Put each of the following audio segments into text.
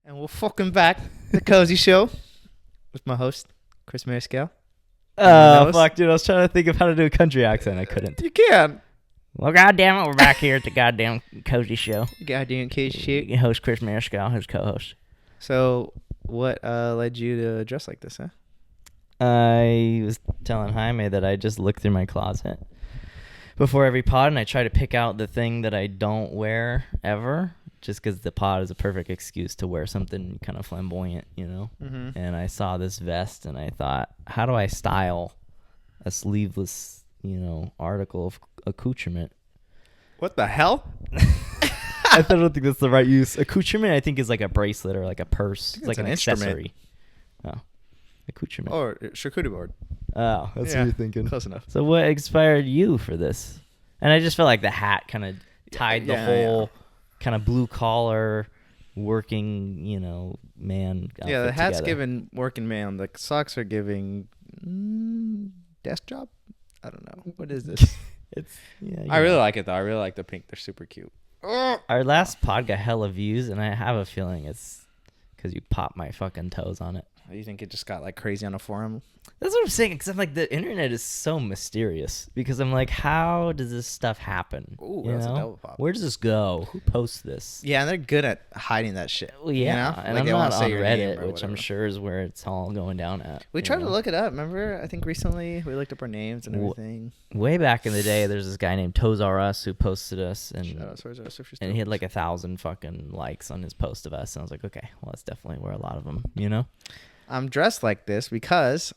And we're fucking back. The Cozy Show with my host, Chris Mariscal. Oh, fuck, dude. I was trying to think of how to do a country accent. I couldn't. You can. Well, goddamn it. We're back here at the goddamn Cozy Show. Goddamn Cozy Show. Your host, Chris Mariscal, who's co-host. So, what led you to dress like this, huh? I was telling Jaime that I just looked through my closet before every pod, and I try to pick out the thing that I don't wear ever, just because the pod is a perfect excuse to wear something kind of flamboyant, you know? Mm-hmm. And I saw this vest, and I thought, how do I style a sleeveless, article of accoutrement? What the hell? I don't think that's the right use. Accoutrement, I think, is like a bracelet or like a purse. It's like an accessory. Oh, accoutrement. Or charcuterie board. Oh, that's what you're thinking. Close enough. So what inspired you for this? And I just felt like the hat kind of tied the whole kind of blue collar working, man. Yeah, the hat's together. giving working man. The socks are giving desk job. I don't know. What is this? I really like it though. I really like the pink. They're super cute. Our last pod got hella views, and I have a feeling it's because you popped my fucking toes on it. You think it just got like crazy on a forum? That's what I'm saying, because I'm like, the internet is so mysterious, because I'm like, how does this stuff happen? Ooh, that's a double pop. Where does this go? Who posts this? Yeah, and they're good at hiding that shit. Well, yeah, and like, I'm not on Reddit, which I'm sure is where it's all going down at. We tried to look it up, remember? I think recently we looked up our names and everything. Way back in the day, there's this guy named Toes R Us who posted us, and he had like 1,000 fucking likes on his post of us, and I was like, okay, well, that's definitely where a lot of them, I'm dressed like this because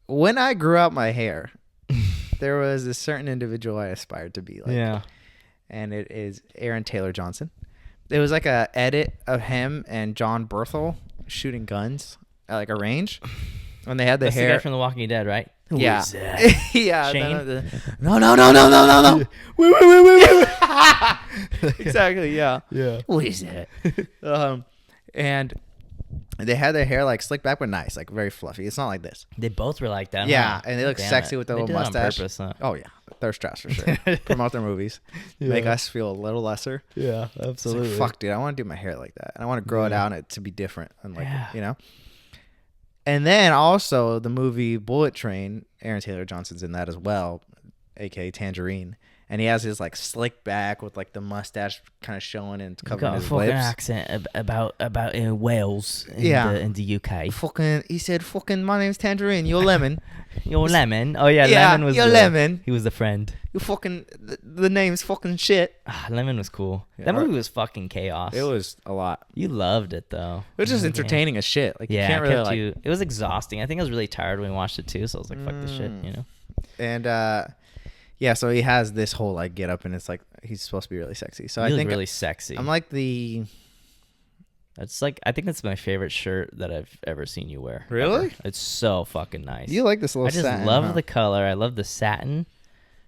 when I grew out my hair, there was a certain individual I aspired to be like. Yeah. And it is Aaron Taylor Johnson. It was like a edit of him and John Berthel shooting guns at like a range. When they had the That's hair. the guy from The Walking Dead, right? Yeah. Who is that? Yeah. Shane? No. Wait. Exactly, yeah. Yeah. Who is that? And they had their hair like slicked back but nice, like very fluffy. It's not like this. They both were like that. Yeah, huh? and they look Damn sexy it. with the They little did it mustache. On purpose, huh? Oh yeah, thirst traps for sure. Promote their movies, make us feel a little lesser. Yeah, It's absolutely. like, fuck, dude, I want to do my hair like that, and I want to grow it out and it to be different, and like And then also the movie Bullet Train, Aaron Taylor Johnson's in that as well, aka Tangerine. And he has his like slick back with like the mustache kind of showing and covering his lips. Got a fucking accent about Wales in the UK. He said, my name's Tangerine, you're Lemon. You're Lemon. Oh yeah, Yeah, Lemon was you're Lemon. He was the friend. You the name's fucking shit. Lemon was cool. Yeah, that movie was fucking chaos. It was a lot. You loved it though. It was just entertaining as shit. Like you can't really it was exhausting. I think I was really tired when we watched it too, so I was like, fuck this shit, And yeah, so he has this whole like get up, and it's like he's supposed to be really sexy. So I think really sexy. I'm like the. It's like I think that's my favorite shirt that I've ever seen you wear. Really? Ever. It's so fucking nice. You like this little. I just satin, love the color. I love the satin.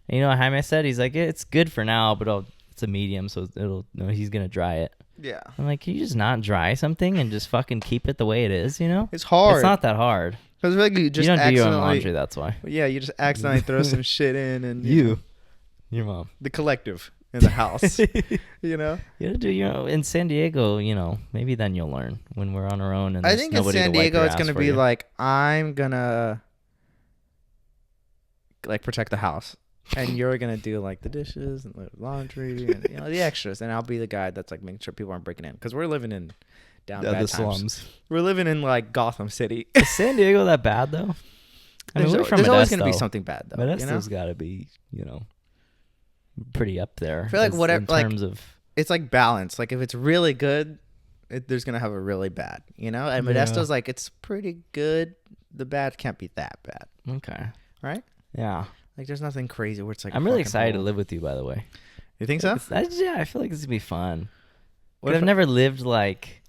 And you know what Jaime said? He's like, it's good for now, but it's a medium, so he's gonna dry it. Yeah. I'm like, can you just not dry something and just fucking keep it the way it is? It's hard. It's not that hard. Because like you don't do your own laundry, that's why. Yeah, you just accidentally throw some shit in, and your mom, the collective in the house, You gotta do in San Diego, maybe then you'll learn when we're on our own. And I think in San Diego it's gonna be like I'm gonna like protect the house, and you're gonna do like the dishes and the laundry and the extras, and I'll be the guy that's like making sure people aren't breaking in because we're living in. Down bad the times. slums. We're living in like Gotham City. Is San Diego that bad though? There's always going to be something bad though. Modesto's got to be, pretty up there. I feel like whatever, in terms of it's like balance. Like if it's really good, there's going to have a really bad. And Modesto's like it's pretty good. The bad can't be that bad. Okay. Right? Yeah. Like there's nothing crazy where it's like. I'm really excited to live with you. By the way. You think so? Yeah, I feel like this would be fun. I've never lived like.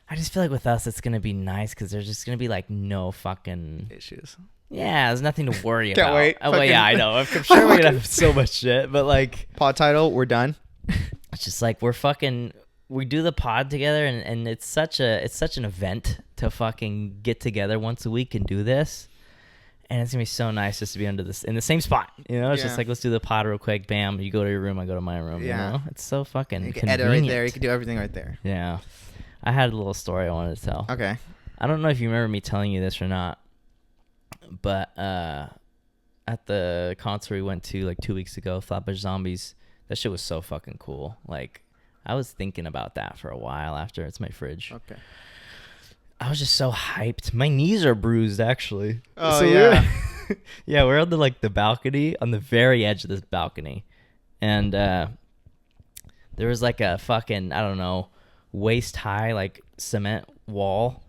I just feel like with us, it's going to be nice because there's just going to be like no fucking issues. Yeah, there's nothing to worry Can't about. wait. Oh, well, yeah, I know. I'm sure we're going to have so much shit, but like. Pod title, we're done. It's just like we do the pod together and it's such an event to fucking get together once a week and do this. And it's going to be so nice just to be in the same spot. It's just like, let's do the pod real quick. Bam. You go to your room, I go to my room. Yeah. It's so fucking you can convenient. edit right there. You can do everything right there. Yeah. I had a little story I wanted to tell. Okay. I don't know if you remember me telling you this or not, but at the concert we went to like 2 weeks ago, Flatbush Zombies, that shit was so fucking cool. Like, I was thinking about that for a while after. It's my fridge. Okay. I was just so hyped. My knees are bruised, actually. Oh, yeah. Yeah, we're on the balcony, on the very edge of this balcony. And there was like a fucking, I don't know, waist-high, like, cement wall,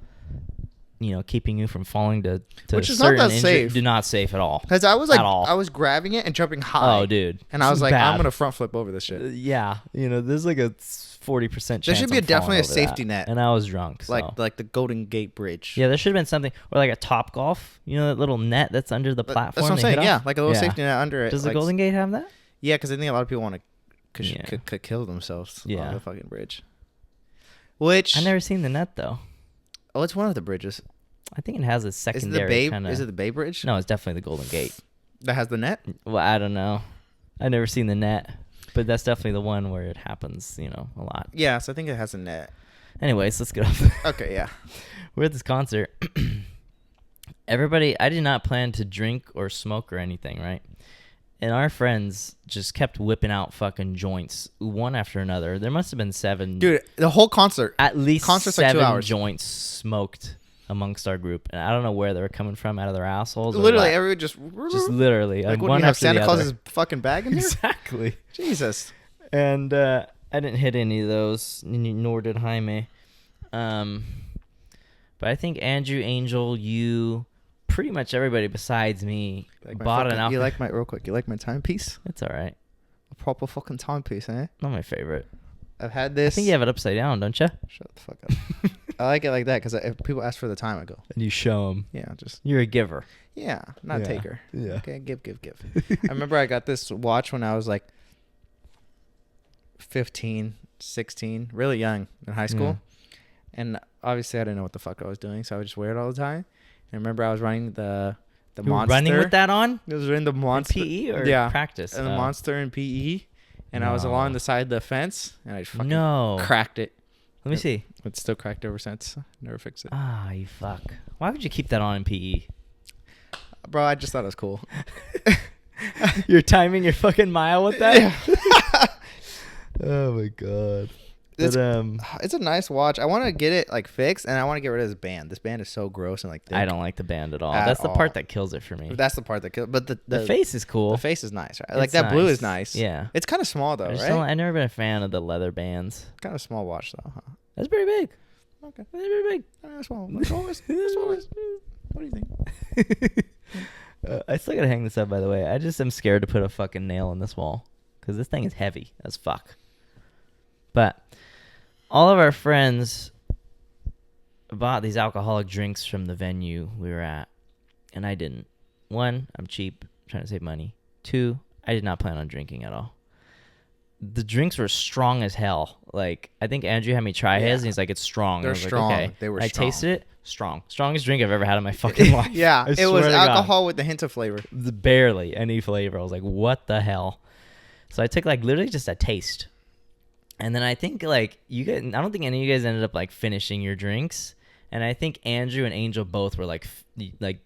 you know, keeping you from falling to Which is not that safe. Not safe at all. Because I was like, I was grabbing it and jumping high. Oh, dude. And I was like, I'm going to front flip over this shit. Yeah. You know, there's like a 40% chance there should be I'm definitely a over safety that. net. And I was drunk. So. Like the Golden Gate Bridge. Yeah, there should have been something. Or like a Top Golf. You know that little net that's under the platform? That's what I'm saying. Yeah, like a little safety net under it. Does the Golden Gate have that? Yeah, because I think a lot of people want to could kill themselves on the fucking bridge. Which I've never seen the net, though. Oh, it's one of the bridges. I think it has a secondary kind of... Is it the Bay Bridge? No, it's definitely the Golden Gate. That has the net? Well, I don't know. I've never seen the net, but that's definitely the one where it happens, you know, a lot. Yeah, so I think it has a net. Anyways, let's get off. Okay, yeah. We're at this concert. Everybody, I did not plan to drink or smoke or anything, right? And our friends just kept whipping out fucking joints, one after another. There must have been 7... Dude, the whole concert. At least Concert's 7 like 2 hours. joints smoked amongst our group, and I don't know where they were coming from, out of their assholes. Literally, everyone just literally, like, what one do you have, after Santa the Claus's other. fucking bag in here? Exactly. Jesus. And I didn't hit any of those, nor did Jaime. But I think Andrew, Angel, you, pretty much everybody besides me bought an alcohol. You like my timepiece? It's all right. A proper fucking timepiece, eh? Not my favorite. I've had this. I think you have it upside down, don't you? Shut the fuck up. I like it like that because if people ask for the time, I go. And you show them. Yeah, just. You're a giver. Yeah, not taker. Yeah. Okay, give. I remember I got this watch when I was like 15, 16, really young in high school. And obviously I didn't know what the fuck I was doing, so I would just wear it all the time. And I remember I was running the you Monster. Running with that on? It was in the Monster. In PE or practice? And the Monster in PE. And I was along the side of the fence, and I just fucking cracked it. Let me see. It's still cracked ever since. Never fixed it. Ah, you fuck. Why would you keep that on in PE? Bro, I just thought it was cool. You're timing your fucking mile with that? Yeah. Oh, my God. It's a nice watch. I want to get it like fixed, and I want to get rid of this band. This band is so gross and like thick. I don't like the band at all. That's the part that kills it for me. That's the part that kills. But the face is cool. The face is nice, right? Like that blue is nice. Yeah. It's kind of small though, right? I've never been a fan of the leather bands. Kind of small watch though, huh? That's pretty big. Okay. That's pretty big. That's small. That's always. What do you think? I still gotta hang this up, by the way. I just am scared to put a fucking nail in this wall because this thing is heavy as fuck. But all of our friends bought these alcoholic drinks from the venue we were at, and I didn't. 1, I'm cheap, trying to save money. 2, I did not plan on drinking at all. The drinks were strong as hell. Like, I think Andrew had me try his, and he's like, it's strong. They're strong. Like, okay. They were I strong. tasted it, strong. Strongest drink I've ever had in my fucking life. Yeah, it was alcohol with a hint of flavor. Barely any flavor. I was like, what the hell? So I took like literally just a taste. And then I think like I don't think any of you guys ended up like finishing your drinks. And I think Andrew and Angel both were like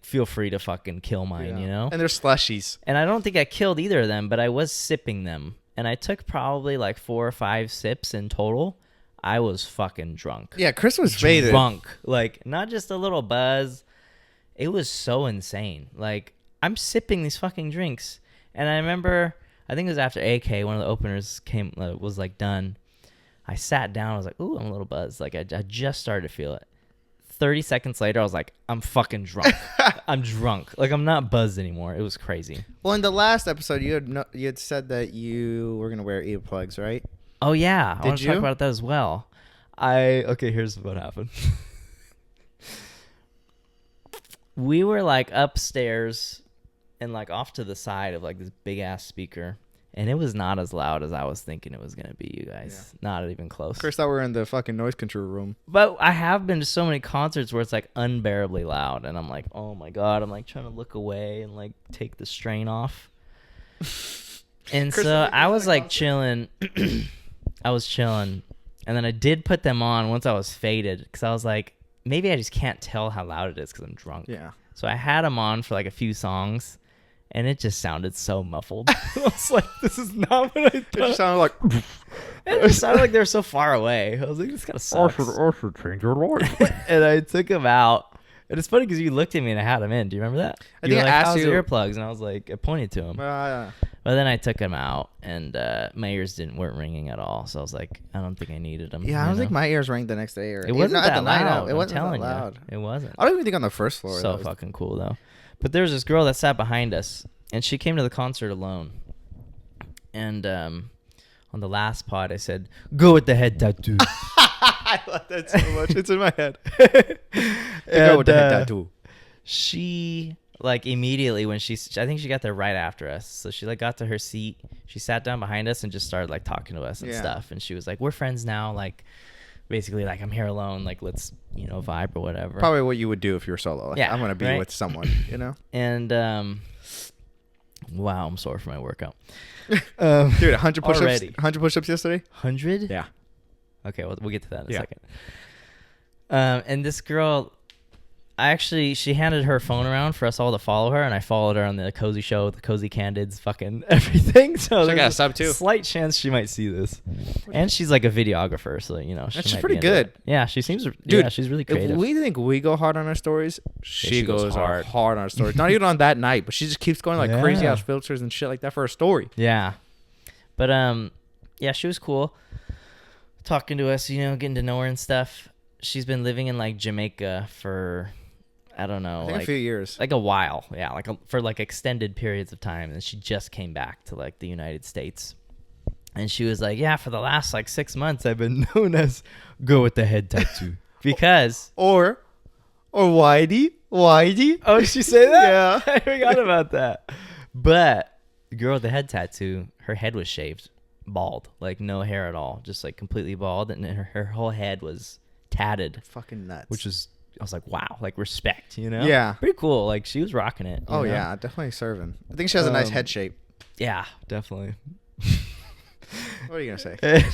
feel free to fucking kill mine, you know? And they're slushies. And I don't think I killed either of them, but I was sipping them. And I took probably like 4 or 5 sips in total. I was fucking drunk. Yeah, Chris was faded. Drunk. Like, not just a little buzz. It was so insane. Like, I'm sipping these fucking drinks. And I remember, I think it was after AK, one of the openers was like done. I sat down. I was like, ooh, I'm a little buzzed. Like, I just started to feel it. 30 seconds later, I was like, I'm fucking drunk. I'm drunk. Like, I'm not buzzed anymore. It was crazy. Well, in the last episode, you had said that you were going to wear earplugs, right? Oh, yeah. I want to you? talk about that as well. Okay, here's what happened. We were, like, upstairs and, like, off to the side of, like, this big-ass speaker. And it was not as loud as I was thinking it was going to be, you guys. Yeah. Not even close. Chris thought we were in the fucking noise control room. But I have been to so many concerts where it's, like, unbearably loud. And I'm like, oh, my God. I'm, like, trying to look away and, like, take the strain off. And so I was, like, chilling. I was chilling. And then I did put them on once I was faded because I was like, maybe I just can't tell how loud it is because I'm drunk. Yeah. So I had them on for like a few songs, and it just sounded so muffled. I was like, this is not what I thought. It just sounded like... It just sounded like they were so far away. I was like, this kind of sucks. I should change your life. And I took them out. And it's funny because you looked at me and I had them in. Do you remember that? I think I asked how's you... the earplugs? And I was like, I pointed to them. Yeah. But then I took them out, and my ears weren't ringing at all. So I was like, I don't think I needed them. Yeah, I don't think my ears rang the next day. Or it wasn't that loud. It wasn't I'm that loud. You, it wasn't. I don't even think on the first floor. So fucking cool, though. But there was this girl that sat behind us, and she came to the concert alone. And on the last pod, I said, go with the head tattoo. I love that so much. It's in my head. Go with the head tattoo. She like immediately when I think she got there right after us, so she like got to her seat, she sat down behind us and just started like talking to us and stuff, and she was like, we're friends now, like basically like I'm here alone, like let's vibe or whatever. Probably what you would do if you were solo. Like, yeah, I'm gonna be right? with someone, And wow, I'm sore for my workout. Dude, 100 push-ups. Already. 100 push-ups yesterday. 100? Yeah. Okay, we'll get to that in a second. And this girl, she handed her phone around for us all to follow her, and I followed her on the Cozy Show, the Cozy Candids, fucking everything. So I got a sub too. Slight chance she might see this. And she's like a videographer, so she's pretty good. Yeah, she seems. Dude, yeah, she's really creative. If we think we go hard on our stories, she goes hard on our stories. Not even on that night, but she just keeps going like crazy ass filters and shit like that for a story. Yeah, but yeah, she was cool. Talking to us, getting to know her and stuff. She's been living in like Jamaica for, I don't know, like a few years, like a while. Yeah, for like extended periods of time. And she just came back to like the United States. And she was like, yeah, for the last like 6 months, I've been known as go with the head tattoo because or Whitey. Oh, did she say that? Yeah, I forgot about that. But the girl with the head tattoo, her head was shaved. Bald, like no hair at all, just like completely bald, and her whole head was tatted. Fucking nuts. Which is, I was like, wow, like respect, Yeah, pretty cool. Like she was rocking it. Oh yeah, definitely serving. I think she has a nice head shape. Yeah, definitely. What are you gonna say?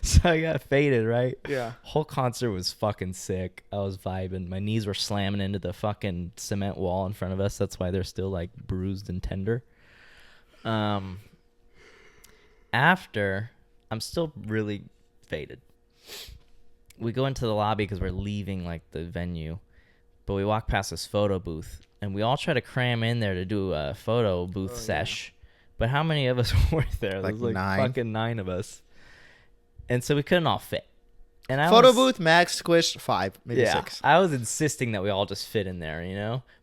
So I got faded, right? Yeah. Whole concert was fucking sick. I was vibing. My knees were slamming into the fucking cement wall in front of us. That's why they're still like bruised and tender. After, I'm still really faded. We go into the lobby because we're leaving like the venue, but we walk past this photo booth, and we all try to cram in there to do a photo booth sesh. But how many of us were there? There was like 9. Fucking 9 of us, and so we couldn't all fit. And photo booth max squished 5, maybe 6. I was insisting that we all just fit in there,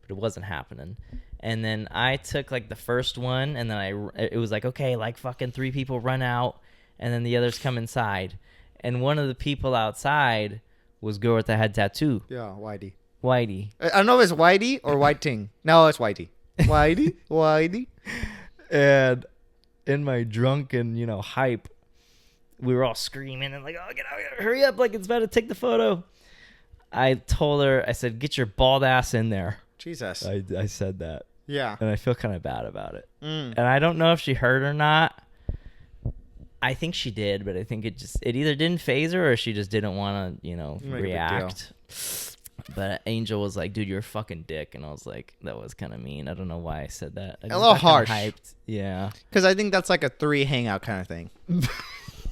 but it wasn't happening. And then I took like the first one, and then it was like, okay, like fucking 3 people run out, and then the others come inside. And one of the people outside was girl with the head tattoo. Yeah, Whitey. I don't know if it's Whitey or Whiting. No, it's Whitey. Whitey. And in my drunken, hype, we were all screaming and like, oh, get out here, hurry up, like it's about to take the photo. I told her, I said, get your bald ass in there. Jesus. I said that. Yeah. And I feel kind of bad about it. And I don't know if she heard or not. I think she did, but I think it either didn't phase her or she just didn't want to, react. But Angel was like, dude, you're a fucking dick. And I was like, that was kind of mean. I don't know why I said that. A little harsh. Hyped. Yeah. Because I think that's like a 3 hangout kind of thing.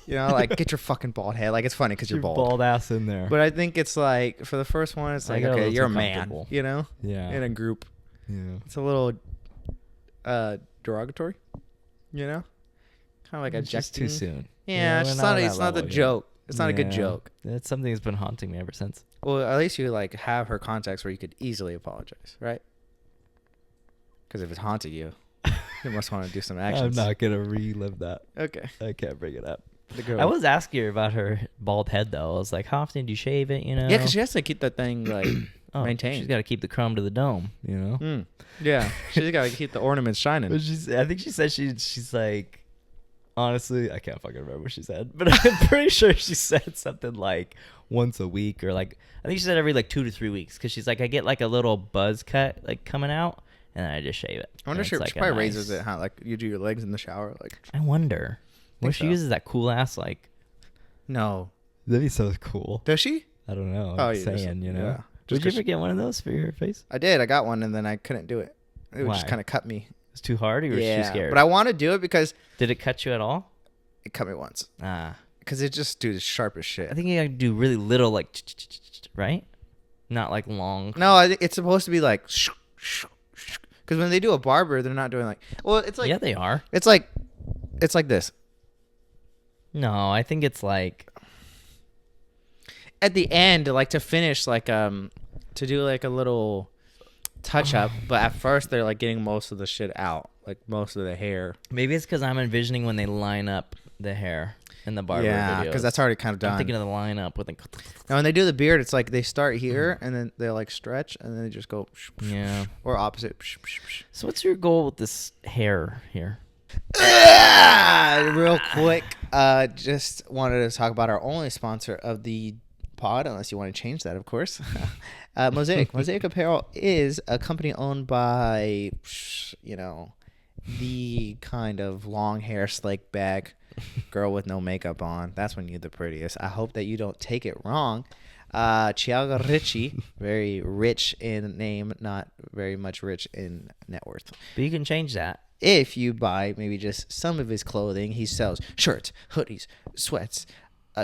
Like, get your fucking bald head. Like, it's funny because you're bald. Bald ass in there. But I think it's like, for the first one, it's like, okay, you're a man, Yeah. in a group. Yeah. It's a little derogatory, kind of like it's just too soon. Yeah, it's not the joke. It's not a good joke. It's something that's been haunting me ever since. Well, at least you like have her contacts where you could easily apologize, right? Because if it's haunting you, you must want to do some actions. I'm not gonna relive that. Okay. I can't bring it up. girl. I was asking her about her bald head though. I was like, how often do you shave it? You know? Yeah, because she has to keep that thing like maintained. She's got to keep the chrome to the dome. You know? Mm. Yeah, she's got to keep the ornaments shining. But I think she said she's like. Honestly, I can't fucking remember what she said, but I'm pretty sure she said something like once a week or like I think she said every like 2 to 3 weeks because she's like I get like a little buzz cut like coming out and then I just shave it. I wonder if she probably raises it, huh? Like you do your legs in the shower, like. I wonder. What if she uses that cool ass like. No, That'd be so cool. Does she? I don't know. Oh, I'm yeah, saying, you know. Yeah. Did you ever get one of those for your face? I did. I got one, and then I couldn't do it. It would just Why? kind of cut me. It was too hard, or you were too scared? But I want to do it because Did it cut you at all? it cut me once. Ah. Because it just, dude, it's sharp as shit. I think you gotta do really little, like, right? Not like long. No, I think it's supposed to be like, because when they do a barber, they're not doing like, well, it's like, Yeah, they are. it's like this. No, I think it's like, At the end, like to finish, like, to do like a little touch up, but at first they're like getting most of the shit out, like most of the hair. maybe it's because I'm envisioning when they line up the hair in the barber Yeah, videos. because that's already kind of done. I'm thinking of the lineup with like. Now when they do the beard, it's like they start here and then they like stretch and then they just go. Yeah. Or opposite. So what's your goal with this hair here? Real quick, just wanted to talk about our only sponsor of the pod, unless you want to change that, of course. Mosaic. Mosaic Apparel is a company owned by, the kind of long hair, slick back girl with no makeup on. That's when you're the prettiest. I hope that you don't take it wrong. Chiaga Ricci, very rich in name, not very much rich in net worth. But you can change that. If you buy maybe just some of his clothing, he sells shirts, hoodies, sweats,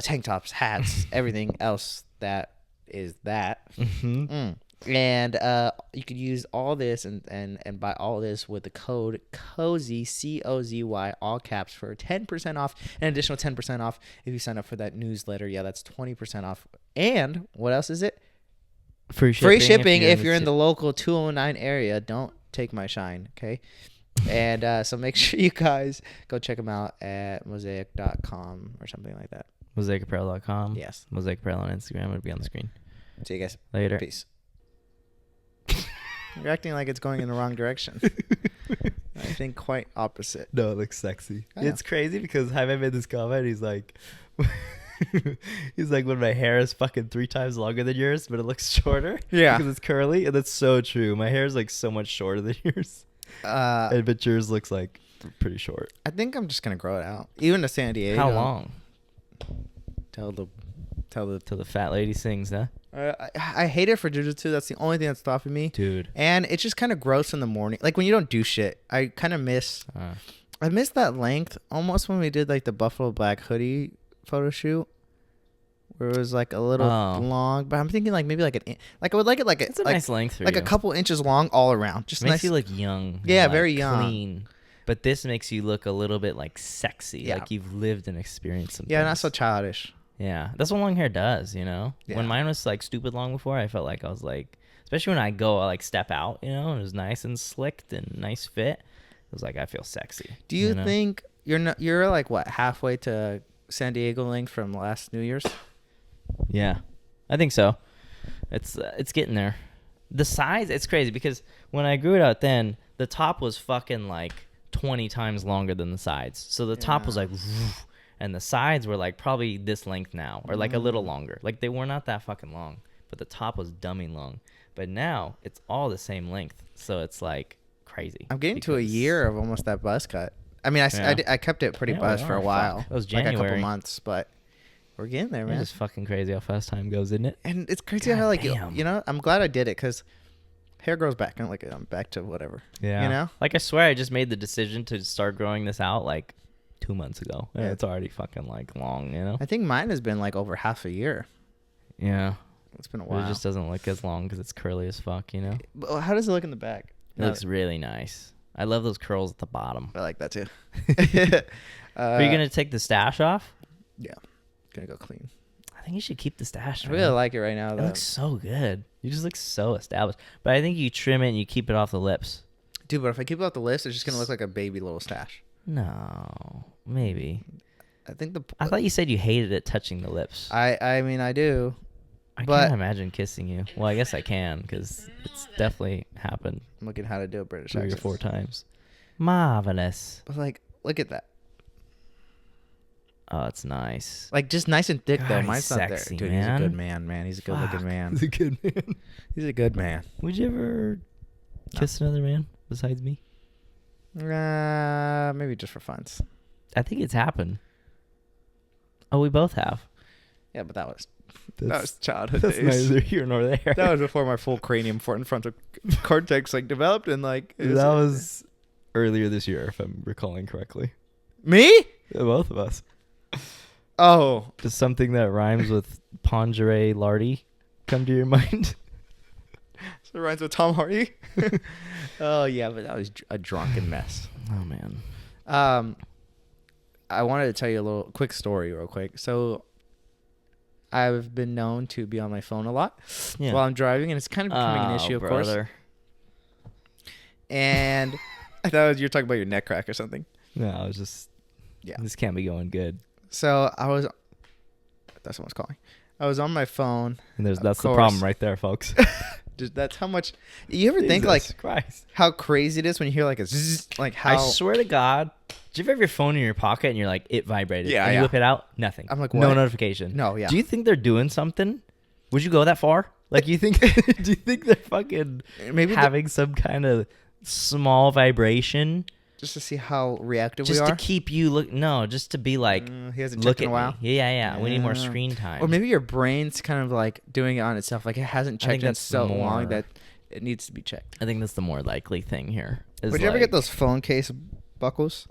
tank tops, hats, everything else that is that. Mm-hmm. And you could use all this and buy all this with the code COZY, COZY, all caps, for 10% off, an additional 10% off if you sign up for that newsletter. Yeah, that's 20% off. And what else is it? Free shipping if you're in the local 209 area. Don't take my shine, okay? And so make sure you guys go check them out at mosaic.com or something like that. MosaicApparel.com. Yes. Mosaic Apparel on Instagram. It'll be on the screen. See you guys. Later. Peace. You're acting like it's going in the wrong direction. I think quite opposite. No, it looks sexy. I know. It's crazy because Jaime made this comment. He's like, when my hair is fucking 3 times longer than yours, but it looks shorter. Yeah. Because it's curly, and that's so true. My hair is like so much shorter than yours. But yours looks like pretty short. I think I'm just gonna grow it out, even to San Diego. How long? Till the Till the fat lady sings, huh? I hate it for jujitsu. That's the only thing that's stopping me, Dude. And it's just kind of gross in the morning, like when you don't do shit. I kind of miss. I miss that length almost when we did like the Buffalo Black hoodie photo shoot, where it was like a little long. But I'm thinking like maybe like I would like it like it's a nice length for like you. a couple inches long all around. Just makes nice. you look young. Yeah, like very young. Clean. But this makes you look a little bit like sexy, Yeah. like you've lived and experienced some Yeah, things. not so childish. Yeah, that's what long hair does, you know? Yeah. When mine was like stupid long before, I felt like I was like, especially when I go, I like step out, you know, and it was nice and slicked and nice fit. It was like, I feel sexy. Do you know? think you're like what, halfway to San Diego length from last New Year's? Yeah, I think so. It's getting there. The size, it's crazy because when I grew it out then, the top was fucking like 20 times longer than the sides. So the top was like, and the sides were like probably this length now, or like a little longer. Like they were not that fucking long, but the top was dummy long. But now it's all the same length, so it's like crazy. I'm getting to a year of almost that buzz cut. I mean, I kept it pretty buzzed for a while. It was like January. a couple months, but we're getting there, man. It's fucking crazy how fast time goes, isn't it? And it's crazy how like you know, I'm glad I did it because hair grows back, and like I'm back to whatever. Yeah. You know, like I swear I just made the decision to start growing this out like 2 months ago, and Yeah. it's already fucking like long, you know. I think mine has been like over half a year. Yeah. It's been a But while. it just doesn't look as long because it's curly as fuck, you know. But how does it look in the back? It looks really nice. I love those curls at the bottom. I like that too. Are you gonna take the stash off? Yeah, gonna go clean. I think you should keep the stash. I really like it right now, It though. looks so good. You just look so established. But I think you trim it and you keep it off the lips. Dude, but if I keep it off the list, it's just gonna look like a baby little stash. No, maybe. I think I thought you said you hated it touching the lips. I mean, I do. I but- can't imagine kissing you. Well, I guess I can because it's definitely happened I'm looking how to do a British 3 or accent. 4 times. Marvelous. But like, look at that. Oh, it's nice. Like, just nice and thick, God, though. he's Mine's not there. sexy, Dude, man. he's a good man, man. He's a good-looking man. He's a good man. He's a good man. Would you ever kiss another man besides me? Maybe just for funs. I think it's happened. Oh, we both have. Yeah, but that was childhood That's days. neither here nor there. That was before my full cranium frontal cortex like developed and like. That was earlier this year, if I'm recalling correctly. Me? Yeah, both of us. Oh, Does something that rhymes with Ponjere Lardy come to your mind? so it rhymes with Tom Hardy. Oh yeah, but that was a drunken mess. Oh man. I wanted to tell you a little quick story real quick. So I've been known to be on my phone a lot while I'm driving, and it's kind of becoming an issue, of course. And I thought you were talking about your neck crack or something. No, I was just, this can't be going good. So that's someone's calling. I was on my phone. And that's the problem right there, folks. That's how much. You ever think like Christ. How crazy it is when you hear like a zzz, like how? I swear to God, do you ever have your phone in your pocket and you're like, it vibrated? Yeah, and you whip it out, nothing. I'm like, no what? notification. No, yeah. Do you think they're doing something? Would you go that far? Like, you think? Do you think they're fucking maybe having some kind of small vibration? Just to see how reactive we Just are? to keep you look. No, just to be like, he hasn't look checked in at a while. me. Yeah. We need more screen time. Or maybe your brain's kind of like doing it on itself. Like it hasn't checked in so long that it needs to be checked. I think that's the more likely thing here. Would you ever get those phone case buckles?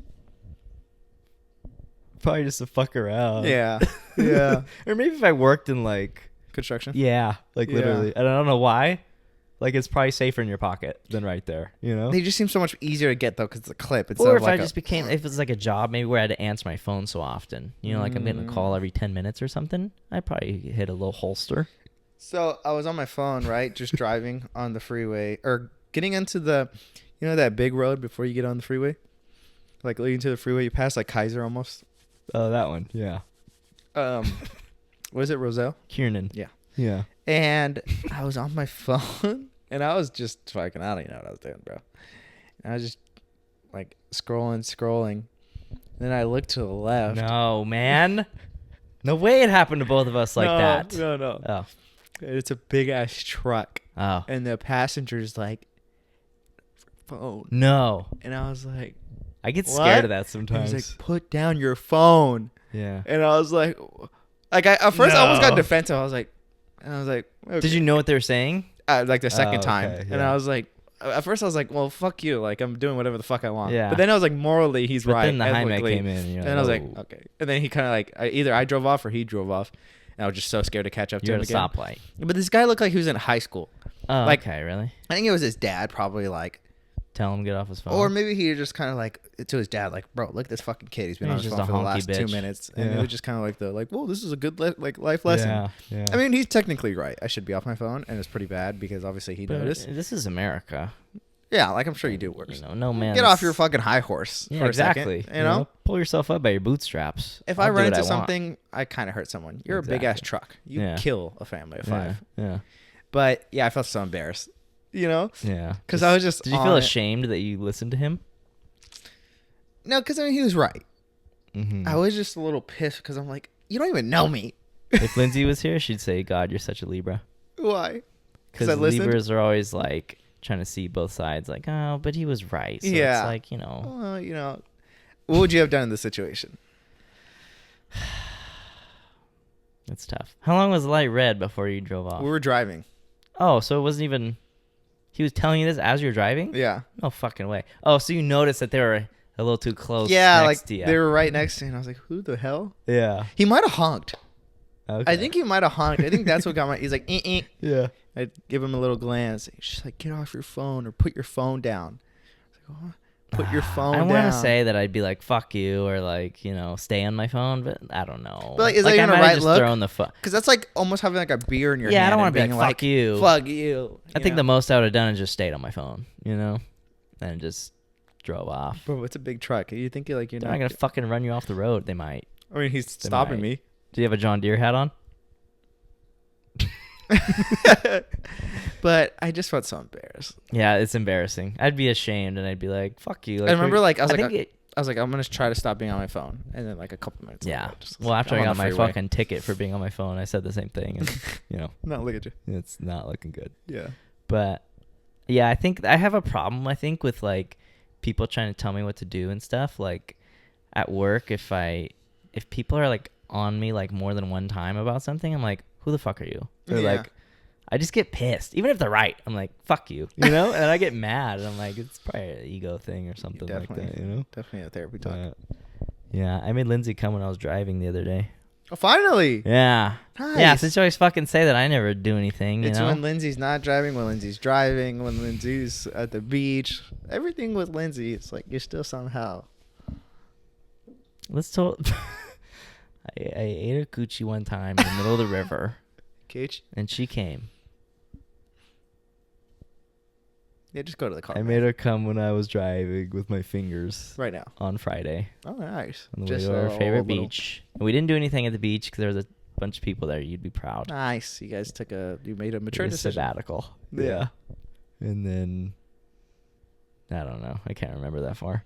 Probably just to fuck around. Yeah. Yeah. Or maybe if I worked in like construction. Yeah, like literally. And I don't know why. Like it's probably safer in your pocket than right there, you know? They just seem so much easier to get though because it's a clip. It's or if I just became, if it's like a job maybe where I had to answer my phone so often, you know, like I'm getting a call every 10 minutes or something, I'd probably hit a little holster. So I was on my phone, right? Just driving on the freeway or getting into the, you know, that big road before you get on the freeway? Like leading to the freeway, you pass like Kaiser almost. Oh, that one. Yeah. What is it, Roselle? Kiernan. Yeah. Yeah. And I was on my phone and I was just fucking, I don't even know what I was doing, bro. And I was just like scrolling. Then I looked to the left. No, man. No way it happened to both of us like that. No. Oh. It's a big ass truck. Oh. And the passenger's like, phone. No. And I was like, I get scared of that sometimes. He's like, put down your phone. Yeah. And I was like at first I almost got defensive. I was like, okay. Did you know what they were saying? Like the second time. Okay, And I was like, at first I was like, well, fuck you. Like I'm doing whatever the fuck I want. Yeah. But then I was like, morally, he's right. Then the Jaime came in. And, and I was like, okay. And then he kind of like, either I drove off or he drove off. And I was just so scared to catch up to him again. You're at a stoplight. But this guy looked like he was in high school. Oh, like, okay, really? I think it was his dad probably like. Tell him to get off his phone. Or maybe he just kind of like to his dad, like, bro, look at this fucking kid. He's been on his phone for the last 2 minutes. And it was just kind of like well, this is a good life lesson. Yeah. I mean, he's technically right. I should be off my phone. And it's pretty bad because obviously he noticed. This is America. Yeah, like I'm sure you do worse. You know, no man. Get off your fucking high horse for exactly. a second. You know? Pull yourself up by your bootstraps. If I run into something, I kind of hurt someone. You're a big ass truck. You kill a family of 5. Yeah. But yeah, I felt so embarrassed. You know? Yeah. Because I was just. Did you feel ashamed that you listened to him? No, because I mean, he was right. Mm-hmm. I was just a little pissed because I'm like, you don't even know me. If Lindsay was here, she'd say, God, you're such a Libra. Why? Because Libras are always like trying to see both sides. Like, oh, but he was right. So it's like, you know. Well, you know. What would you have done in this situation? It's tough. How long was the light red before you drove off? We were driving. Oh, so it wasn't even... He was telling you this as you were driving? Yeah. No fucking way. Oh, so you noticed that they were a little too close next to you. They were right next to me, and I was like, who the hell? Yeah. He might have honked. Okay. I think he might have honked. I think that's what got my... He's like, Yeah. I'd give him a little glance. He's just like, get off your phone or put your phone down. I was like, oh, put your phone down. I want to say that I'd be like, fuck you, or like, you know, stay on my phone, but I don't know. But like, is that even a right look? Because that's like almost having like a beer in your hand. Yeah, I don't want to be like, fuck you. Fuck you. I think the most I would have done is just stayed on my phone, you know, and just drove off. Bro, it's a big truck. You think you're They're not going to fucking run you off the road. They might. I mean, he's stopping me. Do you have a John Deere hat on? But I just felt so embarrassed. Yeah, it's embarrassing. I'd be ashamed, and I'd be like, "Fuck you." Like, I remember, like, I was like, I'm gonna try to stop being on my phone, and then like a couple minutes. Yeah. Later, Well, after I got my fucking ticket for being on my phone, I said the same thing, and you know, no, look at you. It's not looking good. Yeah. But yeah, I think I have a problem. I think with like people trying to tell me what to do and stuff. Like at work, if people are like on me like more than one time about something, I'm like, who the fuck are you? Or Yeah. like, I just get pissed. Even if they're right, I'm like, fuck you, you know? And I get mad. And I'm like, it's probably an ego thing or something like that, you know? Definitely a therapy talk. Yeah, I made Lindsay come when I was driving the other day. Oh, finally. Yeah. Nice. Yeah, since you always fucking say that I never do anything, you It's know? when Lindsay's not driving, when Lindsay's driving, when Lindsay's at the beach. Everything with Lindsay, it's like you're still somehow. Let's talk. I ate a coochie one time in the middle of the river, Cooch? and she came. Yeah, just go to the car. I made her come when I was driving with my fingers right now. on Friday Oh, nice. on the way Just to our favorite little- beach. And we didn't do anything at the beach because there was a bunch of people there. You'd be proud. Nice. You guys you made a mature A decision. sabbatical. Yeah. And then, I don't know. I can't remember that far.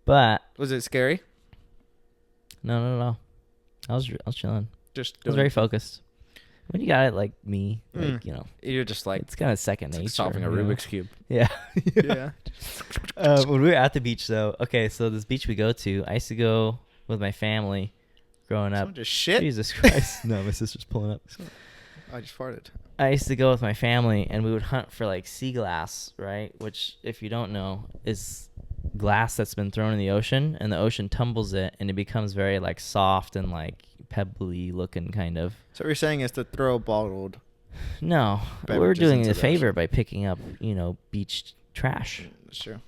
But, Was it scary? no. I was chilling. Just I was very focused. When you got it like me, like, you know, You're just like, it's kind of second it's like nature. solving a you know? Rubik's Cube. Yeah. Yeah. When we were at the beach, though, okay, so this beach we go to, I used to go with my family growing up. Someone just shit. Jesus Christ. No, my sister's pulling up. I just farted. I used to go with my family, and we would hunt for, like, sea glass, right? Which, if you don't know, is glass that's been thrown in the ocean, and the ocean tumbles it, and it becomes very, like, soft and, like, pebbly looking kind of. So what you're saying is to throw bottled. No, we're Beverages doing into a the favor ocean. by picking up, you know, beach trash. That's true.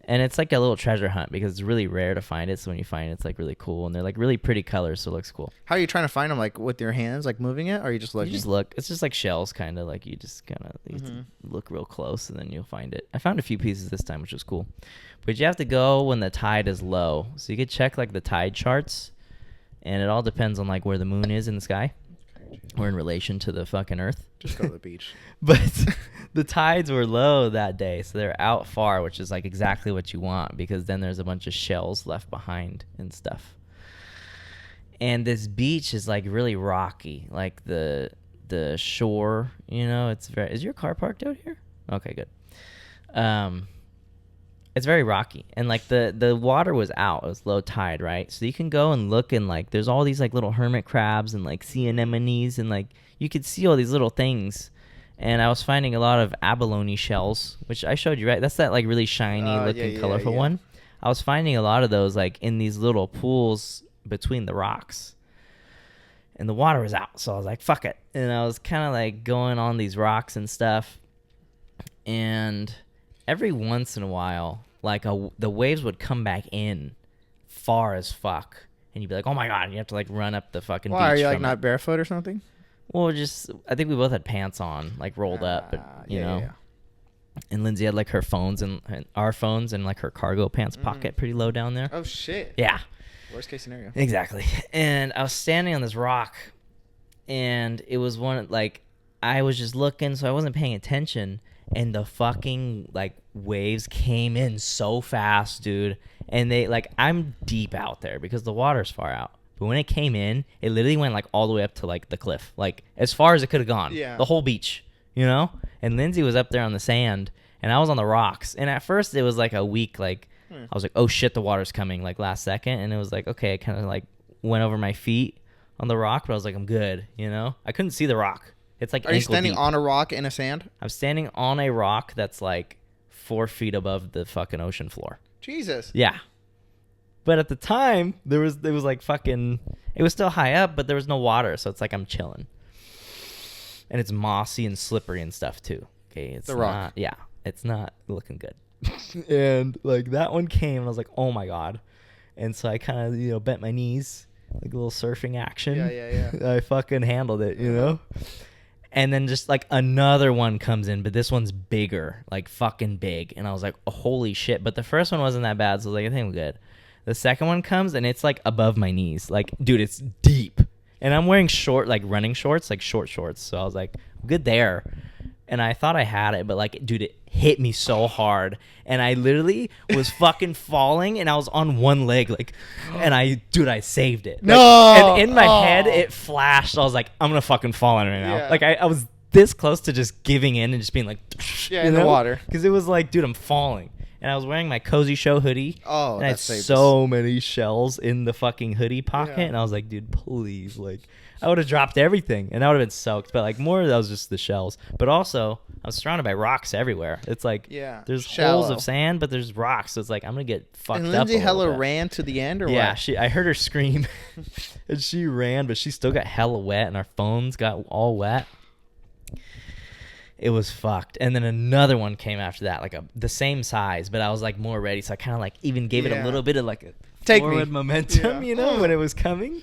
And it's like a little treasure hunt because it's really rare to find it. So when you find it, it's like really cool. And they're like really pretty colors. So it looks cool. How are you trying to find them? Like with your hands, like moving it, or are you just looking? You just look. It's just like shells, kind of like you just kind of look real close and then you'll find it. I found a few pieces this time, which was cool. But you have to go when the tide is low. So you could check like the tide charts. And it all depends on like where the moon is in the sky or in relation to the fucking earth. Just go to the beach. But the tides were low that day, so they're out far, which is like exactly what you want because then there's a bunch of shells left behind and stuff. And this beach is like really rocky, like the shore, you know, it's very. Is your car parked out here? Okay, good. It's very rocky, and like the water was out. It was low tide, right? So you can go and look, and like there's all these like little hermit crabs and like sea anemones, and like you could see all these little things. And I was finding a lot of abalone shells, which I showed you, right? That's that like really shiny looking colorful one. I was finding a lot of those like in these little pools between the rocks. And the water was out, so I was like, fuck it. And I was kind of like going on these rocks and stuff. And every once in a while, like the waves would come back in far as fuck. And you'd be like, oh my God, and you have to like run up the fucking beach. Why, are you like not barefoot or something? Well, just, I think we both had pants on, like rolled up, but you know. Yeah. And Lindsay had like her phones and our phones and like her cargo pants pocket pretty low down there. Oh, shit. Yeah. Worst case scenario. Exactly. And I was standing on this rock, and it was one, like, I was just looking, so I wasn't paying attention, and the fucking, like, waves came in so fast, dude. And they, like, I'm deep out there because the water's far out. But when it came in, it literally went, like, all the way up to, like, the cliff. Like, as far as it could have gone. Yeah. The whole beach, you know? And Lindsay was up there on the sand, and I was on the rocks. And at first, it was, like, a week, like, I was like, oh, shit, the water's coming, like, last second. And it was like, okay, I kind of, like, went over my feet on the rock, but I was like, I'm good, you know? I couldn't see the rock. It's, like, Are you standing on a rock in a sand? I'm standing on a rock that's, like, 4 feet above the fucking ocean floor. Jesus. Yeah. But at the time, it was like fucking, it was still high up, but there was no water, so it's like I'm chilling. And it's mossy and slippery and stuff too. Okay, it's the rock. Not, yeah, it's not looking good. And like that one came, and I was like, oh my God. And so I kind of, bent my knees, like a little surfing action. Yeah. I fucking handled it, you know? And then just like another one comes in, but this one's bigger, like fucking big. And I was like, oh, holy shit. But the first one wasn't that bad, so I was like, I think I'm good. The second one comes, and it's like above my knees. Like, dude, it's deep. And I'm wearing short, like running shorts, like short shorts. So I was like, good there. And I thought I had it, but like, dude, it hit me so hard. And I literally was fucking falling, and I was on one leg, like, and I saved it. Like, No! And in my head, it flashed. I was like, I'm going to fucking fall in right now. Yeah. Like, I was this close to just giving in and just being like, Yeah, in the water. Because it was like, dude, I'm falling. and I was wearing my Cozy Show hoodie. Oh, and I had that's so many shells in the fucking hoodie pocket, Yeah. and I was like, dude, please, like, I would have dropped everything, and I would have been soaked. But like more, that was just the shells. But also, I was surrounded by rocks everywhere. It's like there's shallow. holes of sand, but there's rocks. So it's like I'm gonna get fucked and up. Lindsay a little hella bit. ran to the end, or Yeah, what? I heard her scream, and she ran, but she still got hella wet, and our phones got all wet. It was fucked. And then another one came after that, like the same size, but I was like more ready, so I kind of like even gave it a little bit of like a forward momentum, you know, when it was coming.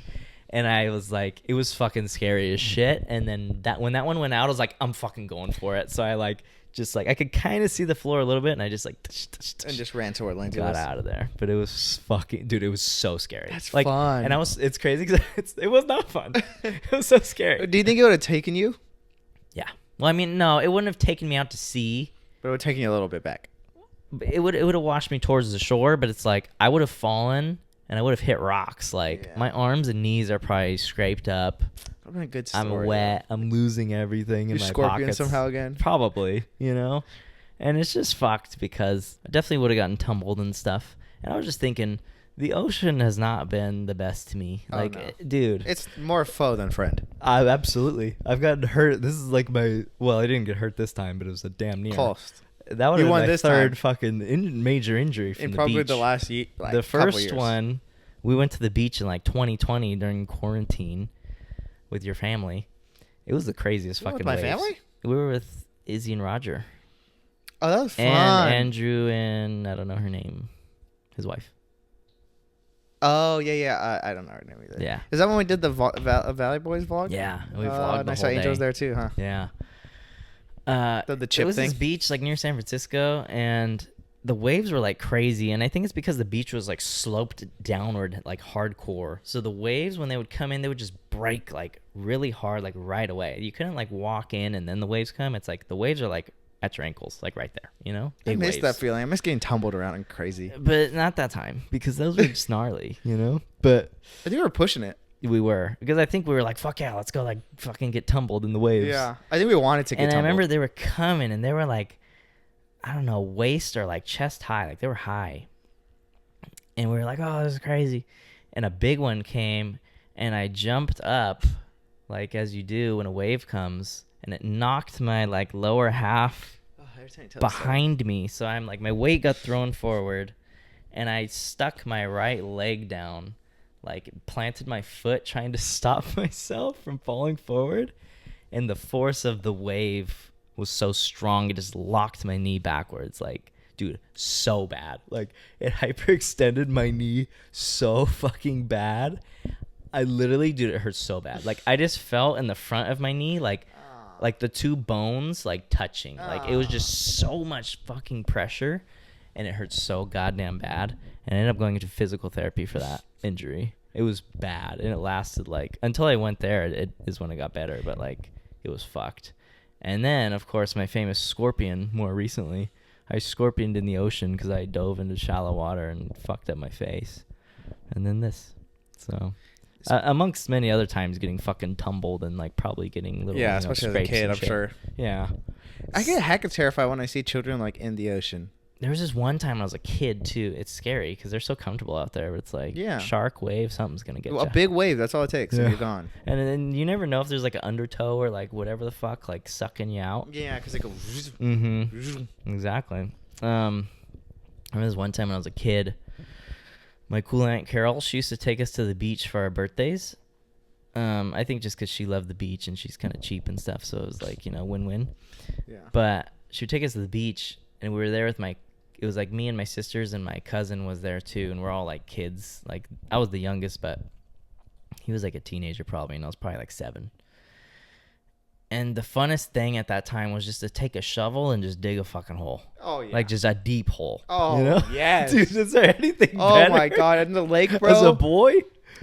And I was like, it was fucking scary as shit. And then when that one went out, I was like, I'm fucking going for it. So I like just like I could kind of see the floor a little bit, and I just like and just ran to where Lindsay got was. out of there. But it was fucking, dude, it was so scary. That's like, fun. And it's crazy because it was not fun. It was so scary. Do you think it would have taken you? Yeah. Well, I mean, no, it wouldn't have taken me out to sea. But it would have taken you a little bit back. It would have washed me towards the shore, but it's like I would have fallen and I would have hit rocks. Like my arms and knees are probably scraped up. That'd been a good story. I'm wet. I'm losing everything in my scorpion pockets somehow again. Probably, you know. And it's just fucked because I definitely would have gotten tumbled and stuff. And I was just thinking, the ocean has not been the best to me. Oh, like, no. dude, It's more foe than friend. Absolutely. I've gotten hurt. This is like well, I didn't get hurt this time, but it was a damn near. Cost. That would You have won been my this third time. fucking major injury from In the probably beach. the last year. Like, The couple first years. one, we went to the beach in like 2020 during quarantine with your family. It was the craziest You went fucking with my waves. family? We were with Izzy and Roger. Oh, that was fun. And Andrew and I don't know her name, his wife. Oh, yeah. I don't know her name either. Yeah. Is that when we did the Valley Boys vlog? Yeah, we vlogged the I saw whole Angel was day. there too, huh? Yeah. The chip it was thing? this beach like near San Francisco, and the waves were like crazy, and I think it's because the beach was like sloped downward like hardcore. So the waves, when they would come in, they would just break like really hard, like right away. You couldn't like walk in and then the waves come. It's like the waves are like at your ankles, like right there, you know? I Big miss waves. that feeling. I miss getting tumbled around and crazy. But not that time, because those were just gnarly, you know? But I think we were pushing it. we were, because I think we were like, fuck yeah, let's go like fucking get tumbled in the waves. Yeah. I think we wanted to get And I tumbled. remember they were coming, and they were like, I don't know, waist or like chest high. Like they were high. And we were like, oh, this is crazy. And a big one came, and I jumped up, like as you do when a wave comes, and it knocked my like lower half behind me. So I'm like, my weight got thrown forward, and I stuck my right leg down, like planted my foot trying to stop myself from falling forward. And the force of the wave was so strong, it just locked my knee backwards. Like, dude, so bad. Like, it hyperextended my knee so fucking bad. I literally, dude, it hurt so bad. Like, I just felt in the front of my knee, like the two bones, like, touching. Like, it was just so much fucking pressure, and it hurt so goddamn bad. And I ended up going into physical therapy for that injury. It was bad, and it lasted, like, until I went there, it is when it got better, but, like, it was fucked. And then, of course, my famous scorpion, more recently, I scorpioned in the ocean because I dove into shallow water and fucked up my face. And then this. So, amongst many other times getting fucking tumbled and, like, probably getting little, especially as a scrapes kid, and I'm shit. sure. Yeah. I get hecka terrified when I see children, like, in the ocean. There was this one time when I was a kid, too. It's scary because they're so comfortable out there. But it's like, shark, wave, something's going to get you. A big wave, that's all it takes, and you're gone. And then you never know if there's, like, an undertow or, like, whatever the fuck, like, sucking you out. Yeah, because they go... Mm-hmm. Exactly. I remember this one time when I was a kid, my cool Aunt Carol, she used to take us to the beach for our birthdays. I think just because she loved the beach and she's kind of cheap and stuff, so it was like, win-win. Yeah. But she would take us to the beach, and we were there with it was like me and my sisters, and my cousin was there too, and we're all like kids. Like, I was the youngest, but he was like a teenager probably, and I was probably like 7. And the funnest thing at that time was just to take a shovel and just dig a fucking hole. Oh, yeah. Like, just a deep hole. Oh, yes. Dude, is there anything Oh, better? my God. In the lake, bro. As a boy?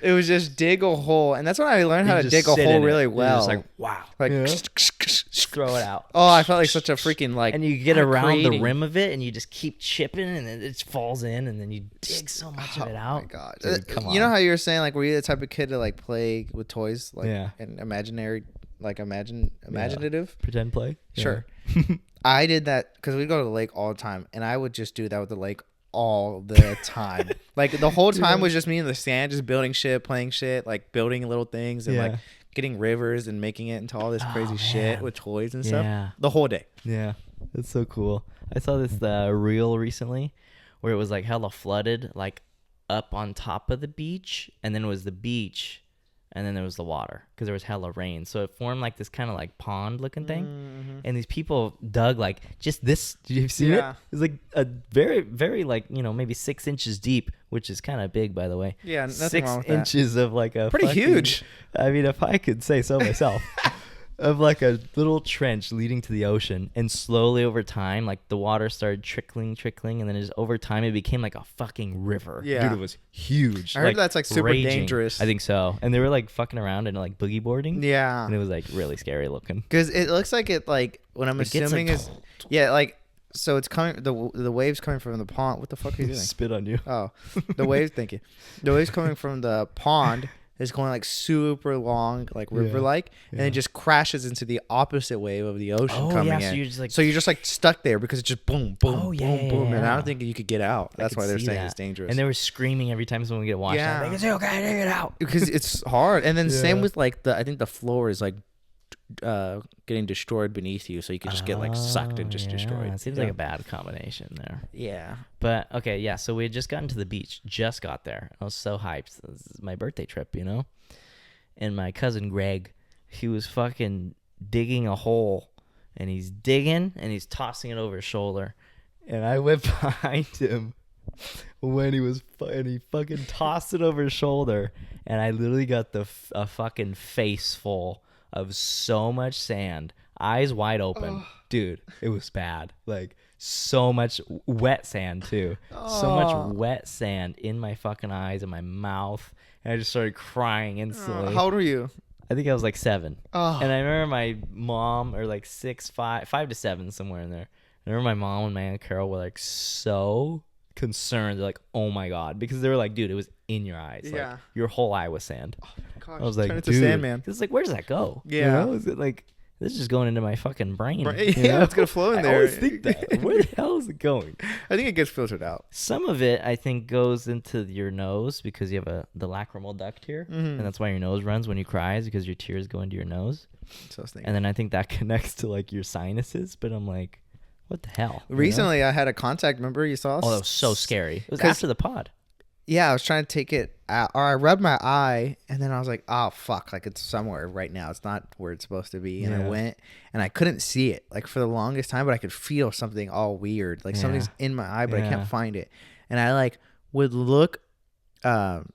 It was just dig a hole. And that's when I learned how to just dig a sit hole in it. really You're well. just like, wow. Like, Throw it out. oh, I felt like such a freaking, like... And you get around the creating. rim of it, and you just keep chipping, and then it falls in, and then you dig so much of it out. Oh, my God. Dude, come You know on. how you were saying, like, were you the type of kid to, like, play with toys? Like, Yeah. and imaginary, like, imaginative? Pretend play? Sure. I did that because we'd go to the lake all the time, and I would just do that with the lake all the time. Like the whole time was just me in the sand, just building shit, playing shit, like building little things and like getting rivers and making it into all this crazy shit with toys and stuff. The whole day. Yeah, that's so cool. I saw this reel recently where it was like hella flooded, like up on top of the beach, and then it was the beach. And then there was the water because there was hella rain. So it formed like this kind of like pond looking thing. Mm-hmm. And these people dug like just this. Did you see it? It's like a very, very like, maybe 6 inches deep, which is kind of big, by the way. Yeah, nothing 6 wrong with inches of like a pretty huge. I mean, if I could say so myself. Of like a little trench leading to the ocean, and slowly over time, like the water started trickling, and then just over time it became like a fucking river. Yeah, dude, it was huge. I heard that's like super dangerous. I think so. And they were like fucking around and like boogie boarding. Yeah, and it was like really scary looking. Because it looks like it like what I'm assuming is like so it's coming the waves coming from the pond. What the fuck are you doing? Spit on you. Oh, the waves. Thank you. The waves coming from the pond. Is going like super long, like river-like, and it just crashes into the opposite wave of the ocean coming in. So you're just like stuck there because it's just boom, boom, boom, boom, and I don't think you could get out. That's why they're saying it's dangerous. And they were screaming every time someone would get washed out. They go, okay, take it out. Because it's hard. And then same with like I think the floor is like getting destroyed beneath you, so you could just get like sucked and just destroyed. It seems like a bad combination there. Yeah. But okay, yeah, so we had just gotten to the beach, just got there. I was so hyped. This is my birthday trip, And my cousin Greg, he was fucking digging a hole, and he's digging and he's tossing it over his shoulder. And I went behind him when he fucking tossed it over his shoulder, and I literally got a fucking face full of so much sand, eyes wide open. Dude, it was bad. Like so much wet sand too. So much wet sand in my fucking eyes and my mouth, and I just started crying instantly. How old were you? I think I was like 7. And I remember my mom, or like 5 to 7, somewhere in there. I remember my mom and my Aunt Carol were like so concerned. They're like, oh my God, because they were like, dude, it was in your eyes. Yeah. Like your whole eye was sand. Oh my gosh, I was like, turn it dude, to Sandman. it's like, where does that go? Yeah. Is it like, this is just going into my fucking brain. Yeah, it's gonna flow in there. I always think that. Where the hell is it going? I think it gets filtered out. Some of it, I think, goes into your nose because you have the lacrimal duct here, and that's why your nose runs when you cry, is because your tears go into your nose. So and then I think that connects to like your sinuses. But I'm like, what the hell? Recently, I had a contact. Remember you saw? Oh, that was so scary. It was after the pod. Yeah, I was trying to take it out, or I rubbed my eye, and then I was like, oh, fuck, like it's somewhere right now. It's not where it's supposed to be. And I went, and I couldn't see it, like for the longest time, but I could feel something all weird. Like something's in my eye, but I can't find it. And I like would look down,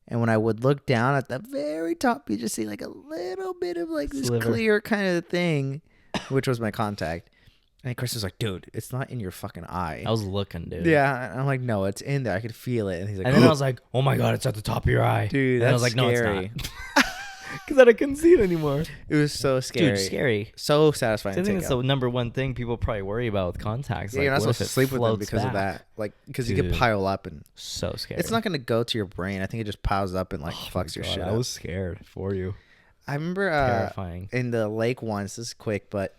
and when I would look down at the very top, you just see like a little bit of like this clear kind of thing, which was my contact. And Chris was like, dude, it's not in your fucking eye. I was looking, dude. Yeah. And I'm like, no, it's in there. I could feel it. And he's like, and then I was like, oh my God, it's at the top of your eye. Dude, and I was like, scary. No, it's not. Because then I couldn't see it anymore. It was so scary. Dude, scary. So satisfying. I think that's the number one thing people probably worry about with contacts. Yeah, like, you're not supposed to sleep with them because of that. Like, because you could pile up and. So scary. It's not going to go to your brain. I think it just piles up and like fucks your shit up. I was scared for you. I remember terrifying. In the lake once, this is quick, but.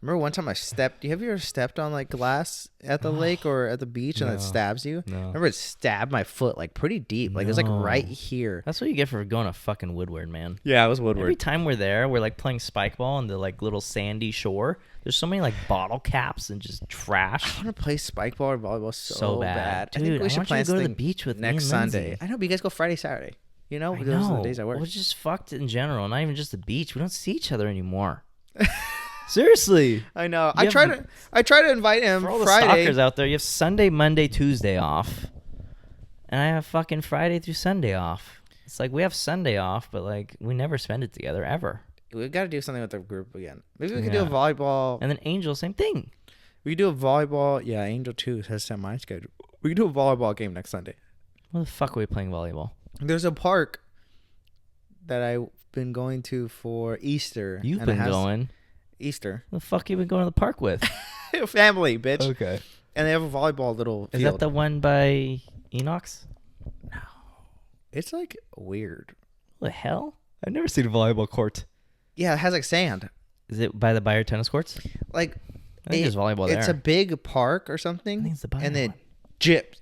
Remember one time I stepped. Have you ever stepped on like glass at the lake or at the beach and it stabs you? No. Remember it stabbed my foot like pretty deep. Like it was like right here. That's what you get for going to fucking Woodward, man. Yeah, it was Woodward. Every time we're there, we're like playing spike ball on the like little sandy shore. There's so many like bottle caps and just trash. I want to play spike ball or volleyball so bad. Dude, I think we should plan to go to the beach with next me and Sunday. I know, but you guys go Friday, Saturday. You know, those are the days I work. We're just fucked in general. Not even just the beach. We don't see each other anymore. Seriously, I know. I try to invite him for all Friday. The stalkers out there. You have Sunday, Monday, Tuesday off, and I have fucking Friday through Sunday off. It's like we have Sunday off, but like we never spend it together ever. We've got to do something with the group again. Maybe we could do a volleyball. And then Angel, same thing. We could do a volleyball. Yeah, Angel too has set my schedule. We could do a volleyball game next Sunday. Where the fuck are we playing volleyball? There's a park that I've been going to for Easter. You've been going. Easter. What the fuck you been going to the park with? Family, bitch. Okay. And they have a volleyball little field. Is that the one by Enoch's? No. It's like weird. What the hell? I've never seen a volleyball court. Yeah, it has like sand. Is it by your tennis courts? Like, I think there's volleyball there. It's a big park or something. I think it's the Bayern and then one.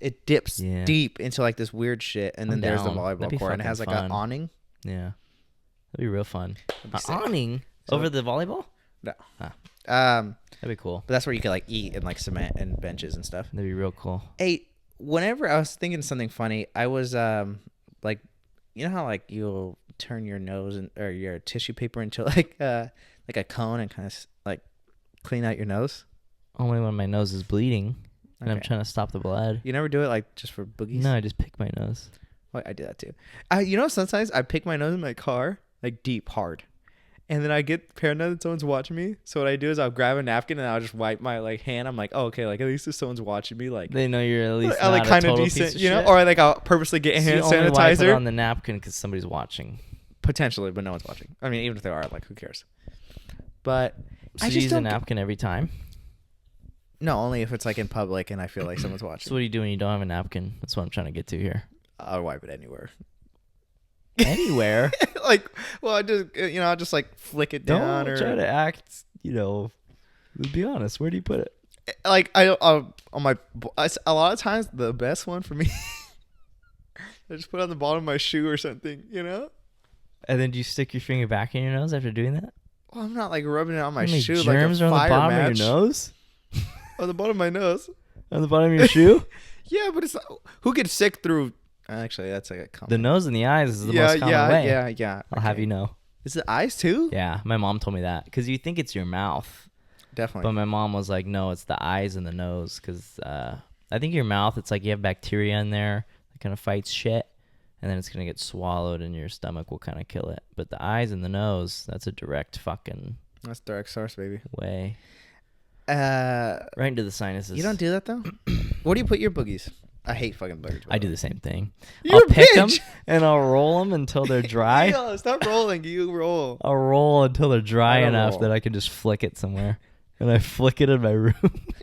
it dips deep into like this weird shit, and then there's the volleyball court, and it has like an awning. Yeah, that'd be real fun. An awning over the volleyball? No. That'd be cool. But that's where you could like eat and like cement and benches and stuff. That'd be real cool. Hey, whenever I was thinking something funny, I was like, you know how like you'll turn your nose or your tissue paper into like a cone and kind of like clean out your nose? Only when my nose is bleeding. And I'm trying to stop the blood. You never do it like just for boogies? No, I just pick my nose. Well, I do that too. You know, sometimes I pick my nose in my car, like deep, hard. And then I get paranoid that someone's watching me. So what I do is I'll grab a napkin and I'll just wipe my like hand. I'm like, oh, okay, like at least if someone's watching me, like they know you're at least I like kind of decent, you know? Or like I'll purposely get hand sanitizer. You only wipe it on the napkin because somebody's watching. Potentially, but no one's watching. I mean, even if they are, like, who cares? But so I just use a napkin every time. No, only if it's like in public and I feel like someone's watching. So what do you do when you don't have a napkin? That's what I'm trying to get to here. I'll wipe it anywhere. Anywhere? Like, well, I'll just like flick it down. Don't try to act, be honest. Where do you put it? Like a lot of times the best one for me, I just put it on the bottom of my shoe or something, And then do you stick your finger back in your nose after doing that? Well, I'm not like rubbing it on my shoe germs like a are on the bottom of your nose? On the bottom of my nose. On the bottom of your shoe? Yeah, but it's not, who gets sick through? Actually, that's like a common. The nose and the eyes is the most common way. Yeah. I'll have you know. Is it eyes too? Yeah, my mom told me that because you think it's your mouth. Definitely. But my mom was like, no, it's the eyes and the nose because I think your mouth, it's like you have bacteria in there that kind of fights shit, and then it's going to get swallowed and your stomach will kind of kill it. But the eyes and the nose, that's a direct fucking... That's direct source, baby. Way. Right into the sinuses. You don't do that, though? Where do you put your boogies? I hate fucking boogers. I do the same thing. You're I'll pick them and I'll roll them until they're dry. Yo, stop rolling. You roll. I'll roll until they're dry enough that I can just flick it somewhere. And I flick it in my room.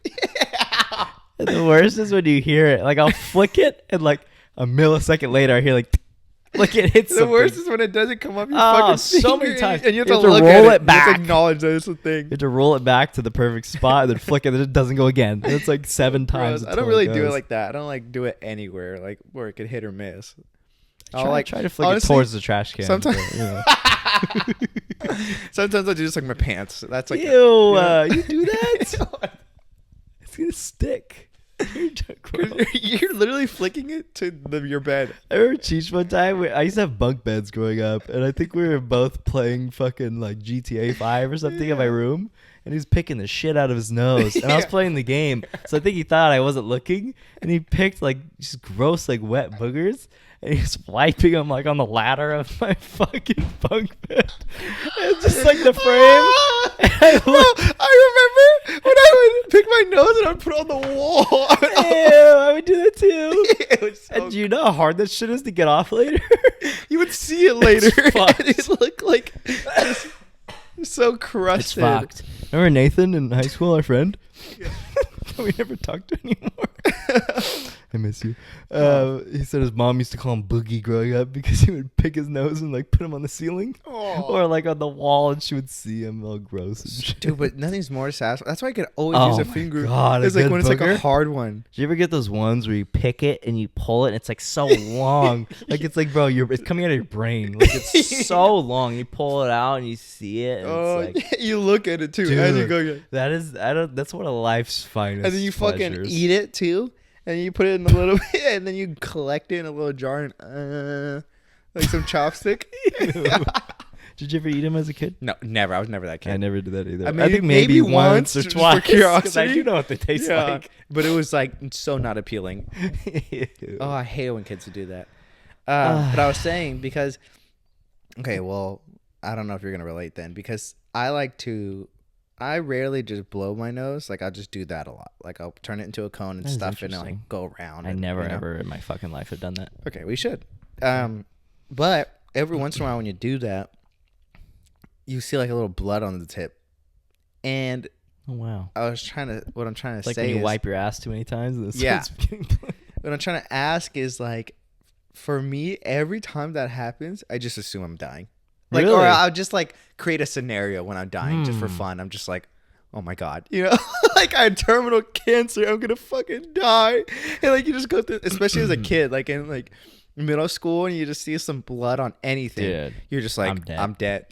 Yeah. And the worst is when you hear it. Like, I'll flick it, and like a millisecond later, I hear like it hits the something. Worst is when it doesn't come up your fucking so many times. And you have to look roll at it back. You have to acknowledge that it's a thing. You have to roll it back to the perfect spot and then flick it, and it doesn't go again. And it's like 7 times. I don't really do it like that. I don't like do it anywhere, like where it could hit or miss. I'll try to flick it towards the trash can. Sometimes, sometimes I do just like my pants. That's like ew. You do that? It's gonna stick. You're literally flicking it to your bed. I remember Cheech one time. I used to have bunk beds growing up, and I think we were both playing fucking like GTA 5 or something in my room, and he was picking the shit out of his nose, and I was playing the game, so I think he thought I wasn't looking, and he picked like just gross like wet boogers, and he's wiping them like on the ladder of my fucking bunk bed. And it's just like the frame. I remember when I would pick my nose and I would put it on the wall. I would do that too. It was so and do you know how hard that shit is to get off later? You would see it later. It looked like so crusted. It's fucked. Remember Nathan in high school, our friend? Yeah. We never talked to anymore. I miss you. He said his mom used to call him Boogie growing up because he would pick his nose and like put him on the ceiling or like on the wall, and she would see him all gross and shit. Dude, but nothing's more satisfying. That's why I could always use a finger. God, it's like when it's like a hard one. Do you ever get those ones where you pick it and you pull it and it's like so long? Like it's like, bro, it's coming out of your brain. Like it's so long. You pull it out and you see it. And it's like, you look at it too. Dude, as you go. That's one of life's finest. And then you fucking pleasures. eat it too. And you put it in a little bit, and then you collect it in a little jar and like some chopstick. Did you ever eat them as a kid? No, never. I was never that kid. I never did that either. I think maybe once or twice. For curiosity. I do know what they taste like. But it was like so not appealing. Oh, I hate when kids do that. But I was saying because, okay, well, I don't know if you're going to relate then, because I rarely just blow my nose. Like, I'll just do that a lot. Like, I'll turn it into a cone and stuff it and like go around. I never ever in my fucking life have done that. Okay, we should. But every once in a while when you do that, you see like a little blood on the tip. And oh wow. what I'm trying to like say when you is, wipe your ass too many times. And what I'm trying to ask is like, for me, every time that happens, I just assume I'm dying. Like, Really? or I'll just like create a scenario when I'm dying just for fun. I'm just like, oh my God, you know, like I had terminal cancer. I'm gonna fucking die. And like you just go through, especially as a kid, like in like middle school, and you just see some blood on anything. Dude, you're just like, I'm dead.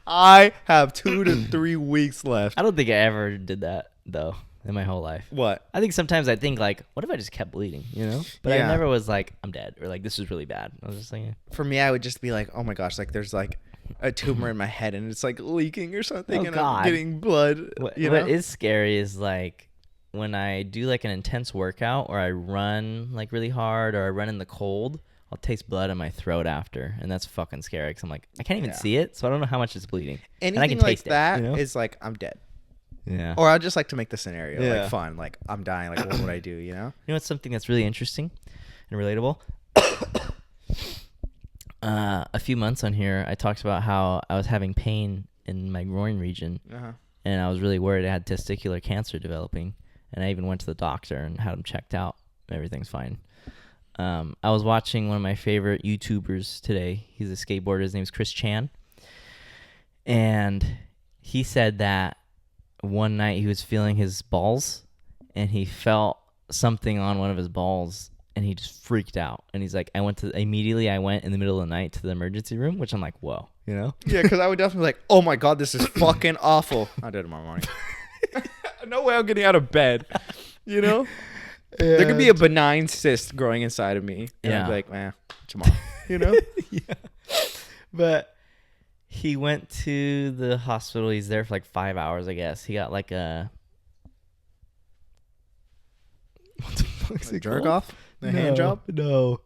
I have 2 to 3 weeks left. I don't think I ever did that though in my whole life. What? I think sometimes I think like, what if I just kept bleeding, you know? But I never was like, I'm dead, or like this is really bad. I was just like, for me, I would just be like, oh my gosh, like there's like a tumor in my head and it's like leaking or something, and I'm getting blood. What is scary is like when I do like an intense workout, or I run like really hard, or I run in the cold, I'll taste blood in my throat after, and that's fucking scary because I'm like, I can't even see it, so I don't know how much it's bleeding. Anything and I can like taste that it, you know? is like, I'm dead. Yeah. Or I just like to make the scenario like fun, like I'm dying, like what would I do, you know? You know what's something that's really interesting and relatable? A few months on here, I talked about how I was having pain in my groin region, and I was really worried I had testicular cancer developing, and I even went to the doctor and had him checked out. Everything's fine. I was watching one of my favorite YouTubers today. He's a skateboarder. His name's Chris Chan. And he said that one night he was feeling his balls, and he felt something on one of his balls, and he just freaked out. And he's like, I went in the middle of the night to the emergency room, which I'm like, whoa, you know? Yeah, because I would definitely be like, oh my God, this is fucking awful. I'll do it tomorrow morning. No way I'm getting out of bed, you know? Yeah. There could be a benign cyst growing inside of me. And I'd be like, man, tomorrow, you know? Yeah. But he went to the hospital. He's there for like 5 hours, I guess. He got like a... What the fuck's it jerk called? off? The hand job? No.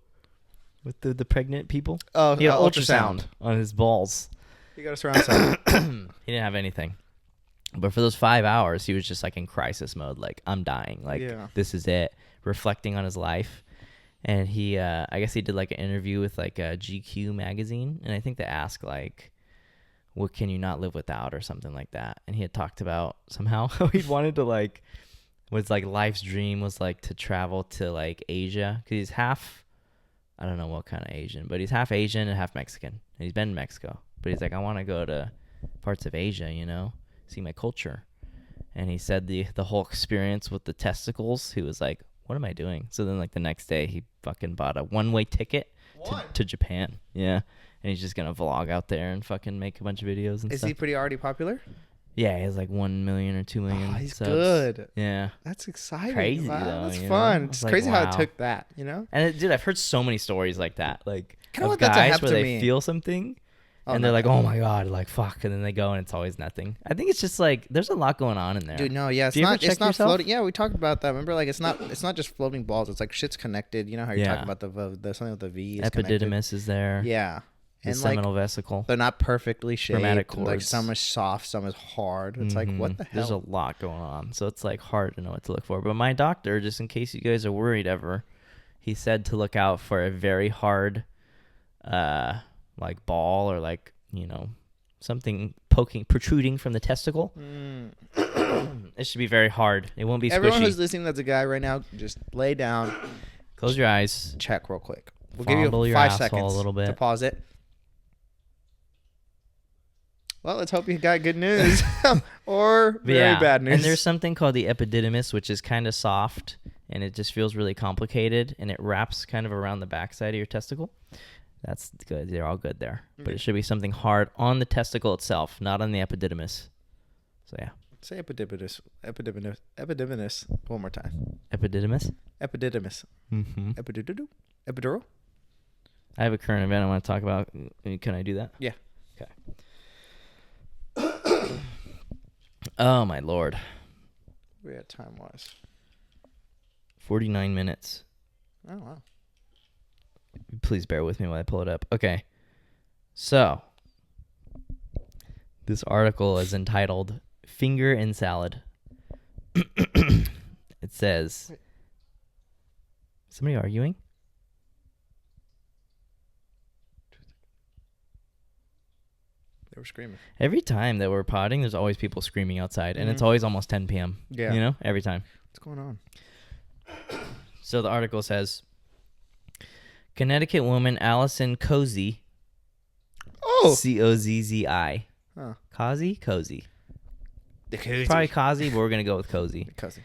With the pregnant people? Oh, he had ultrasound on his balls. He got a surround sound. He didn't have anything. But for those 5 hours, he was just like in crisis mode. Like, I'm dying. Like, this is it. Reflecting on his life. And he, I guess he did like an interview with like a GQ magazine. And I think they asked like, what can you not live without or something like that. And he had talked about somehow how he wanted to like, was like life's dream was like to travel to like Asia. Because he's half, I don't know what kind of Asian, but he's half Asian and half Mexican. And he's been in Mexico. But he's like, I want to go to parts of Asia, you know? See my culture. And he said the whole experience with the testicles, he was like, what am I doing? So then like the next day he fucking bought a one-way ticket to Japan. Yeah. And he's just gonna vlog out there and fucking make a bunch of videos and stuff. Is he pretty already popular? Yeah, he has like 1 million or 2 million. Oh, he's subs. Good. Yeah. That's exciting. Crazy wow, though. that's fun. It's like, crazy wow. how it took that, you know? And dude, I've heard so many stories like that. Like of guys where they feel something. And they're like, oh my God, like fuck, and then they go and it's always nothing. I think it's just like there's a lot going on in there. Dude, no, yeah, it's not floating. Yeah, we talked about that. Remember, like it's not just floating balls. It's like shit's connected. You know how you're talking about the something with the V. Epididymis is there. Yeah, the seminal vesicle. They're not perfectly shaped. Spermatic cords. Like some is soft, some is hard. It's like what the hell? There's a lot going on, so it's like hard to know what to look for. But my doctor, just in case you guys are worried ever, he said to look out for a very hard, like ball or like. You know, something protruding from the testicle. It should be very hard. It won't be squishy. Everyone who's listening that's a guy right now, just lay down. Close your eyes. Check real quick. We'll Fondle give you your 5 asshole seconds a little bit. to pause it. Well, let's hope you got good news or very bad news. And there's something called the epididymis, which is kind of soft, and it just feels really complicated, and it wraps kind of around the backside of your testicle. That's good. They're all good there. But it should be something hard on the testicle itself, not on the epididymis. So, yeah. Say epididymis. Epididymis. One more time. Epididymis? Epididymis. Mm-hmm. Epidural? I have a current event I want to talk about. Can I do that? Yeah. Okay. Oh, my Lord. We're at time-wise. 49 minutes. Oh, wow. Please bear with me while I pull it up. Okay. So, this article is entitled Finger in Salad. It says... Somebody arguing? They were screaming. Every time that we're potting, there's always people screaming outside. And it's always almost 10 p.m. Yeah. You know? Every time. What's going on? So the article says... Connecticut woman Allison Cozy. Oh. Cozzi. Huh. Cozy. The cozy. Probably Cozy, but we're gonna go with Cozy. Cozy.